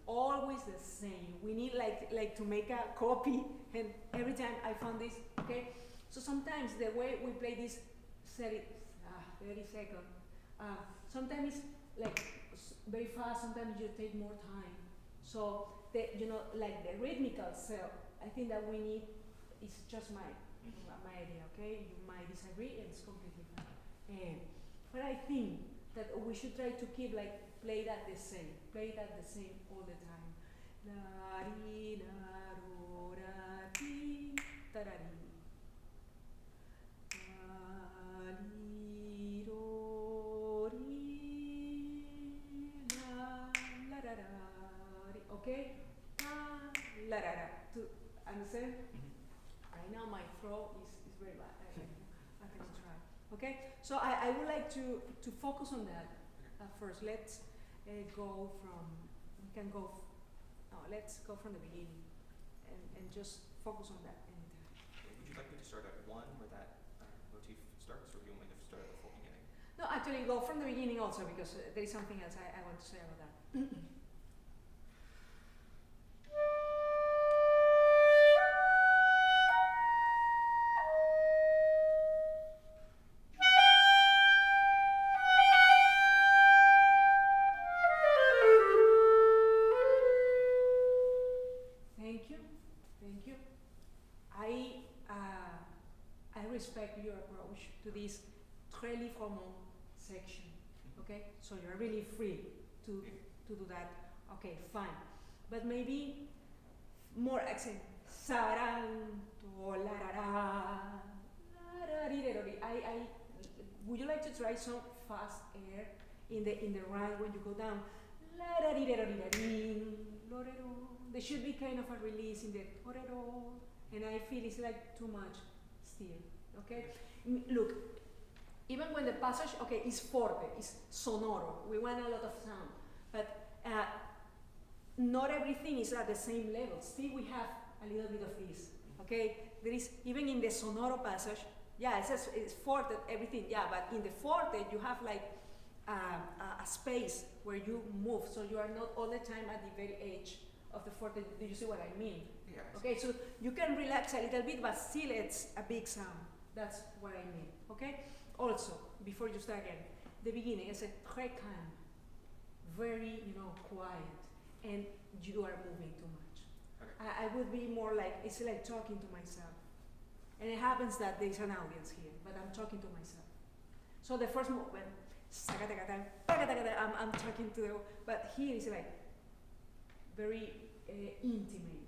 Always the same. We need like to make a copy, and every time I found this, okay? So sometimes the way we play this 30 seconds, sometimes it's like very fast, sometimes you take more time. So like the rhythmical cell, I think that we need, it's just my idea, okay? You might disagree and it's completely fine. But I think that we should try to keep play that the same all the time. La ri la ro ra ti tarari. La li ro ri la la ra ra ri. Okay? La ra ra. To understand? Right now my throat is very bad. I can try. Okay? So I would like to focus on that first. Let's go from, let's go from the beginning and just focus on that anytime. Would you like me to start at 1 where that motif starts, or do you want me to start at the full beginning? No, actually go from the beginning also, because there is something else I want to say about that. I respect your approach to this très librement section, okay? So you're really free to do that. Okay, fine. But maybe more accent. Saranto, la ra ra, la ra ri re ro ri. Would you like to try some fast air in the run when you go down? La ra ri re ro ri ra rin, lo re ro. There should be kind of a release in the o re ro, and I feel it's like too much still. Okay, look. Even when the passage, okay, is forte, is sonoro. We want a lot of sound, but not everything is at the same level. Still, we have a little bit of this. Okay, there is even in the sonoro passage. Yeah, it says it's forte, everything. Yeah, but in the forte, you have like a space where you move, so you are not all the time at the very edge of the forte. Do you see what I mean? Yeah. Okay, so you can relax a little bit, but still it's a big sound. That's what I mean. Okay. Also, before you start again, the beginning is a très calme, very quiet, and you are moving too much. Okay. I would be more like, it's like talking to myself. And it happens that there is an audience here, but I'm talking to myself. So the first movement, I'm talking to the, but here is like very intimate.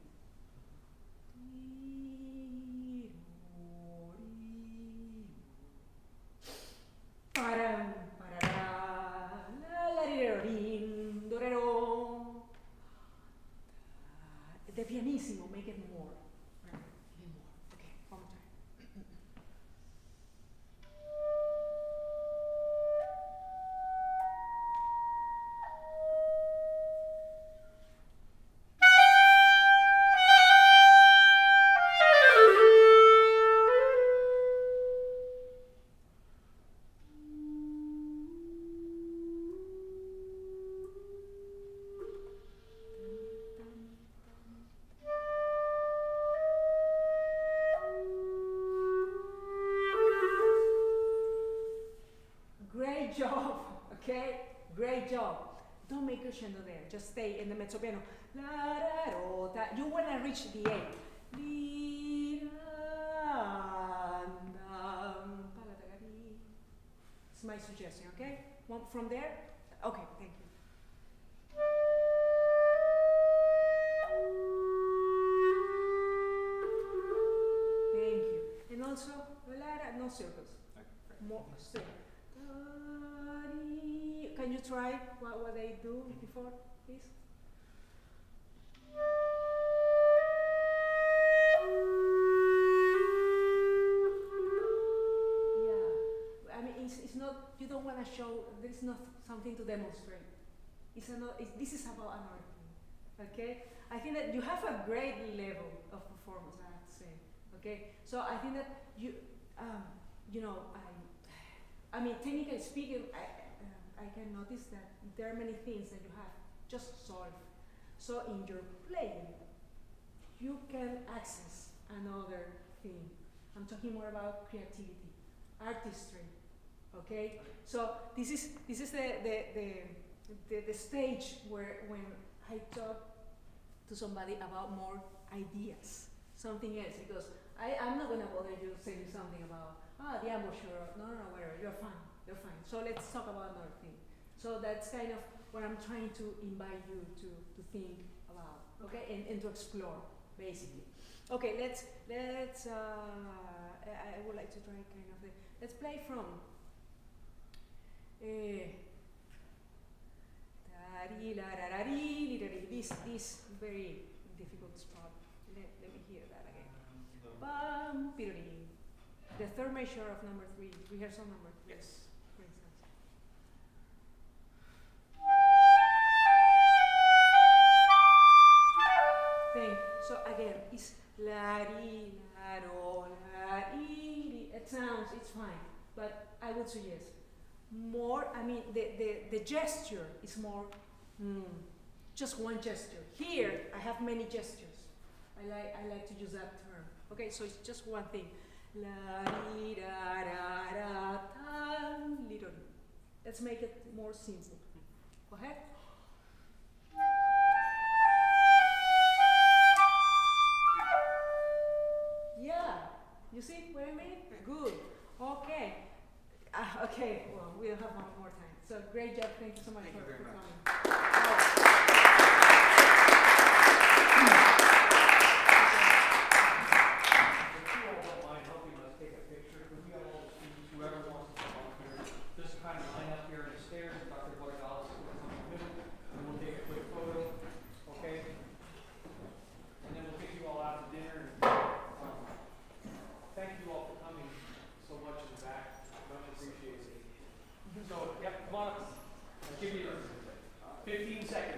Param, parara, la la ri ro rin, do re ro. The pianissimo, make it more. Even more. Okay, one more time. Great job, okay? Great job. Don't make crescendo there. Just stay in the mezzo piano. La, da, ro, da. You want to reach the A. Li, da, dam, pa, la, da, ga, di. It's my suggestion, okay? One from there? Okay, thank you. Thank you. And also, no circles. More straight. Can you try what they do before, please? Yeah. I mean, it's not, you don't want to show, there's not something to demonstrate. This is about another thing, okay? I think that you have a great level of performance, I have to say, okay? So I think that you know, I mean, technically speaking, I can notice that there are many things that you have just solved. So in your playing, you can access another thing. I'm talking more about creativity, artistry, okay? So this is the stage where when I talk to somebody about more ideas, something else, because I'm not gonna bother you saying something about the embouchure, no, whatever, you're fine. So let's talk about another thing. So that's kind of what I'm trying to invite you to think about, okay, and to explore, basically. Okay, let's I would like to try kind of let's play from this very difficult spot. Let me hear that again. Bam, pirori. The third measure of number 3, rehearsal number 3. Yes. For instance. Thing. So again, it's la ri, la ro, la ri. It sounds, it's fine, but I would suggest more. I mean, the gesture is more. Just one gesture. Here, I have many gestures. I like to use that term. Okay, so it's just one thing. La ri ra ra ra tan li ro. Let's make it more simple. Go ahead. Yeah, you see what I mean? Good. Okay. Okay. Well, we don't have more time. So great job. Thank you so much Thank you very much. coming. Whoever wants to come up here, just kind of line up here in the stairs, Dr. Borregales will come in the middle, and we'll take a quick photo, okay? And then we'll take you all out to dinner. Thank you all for coming so much in the back, much appreciated. So, yep, come on up. I'll give you 15 seconds.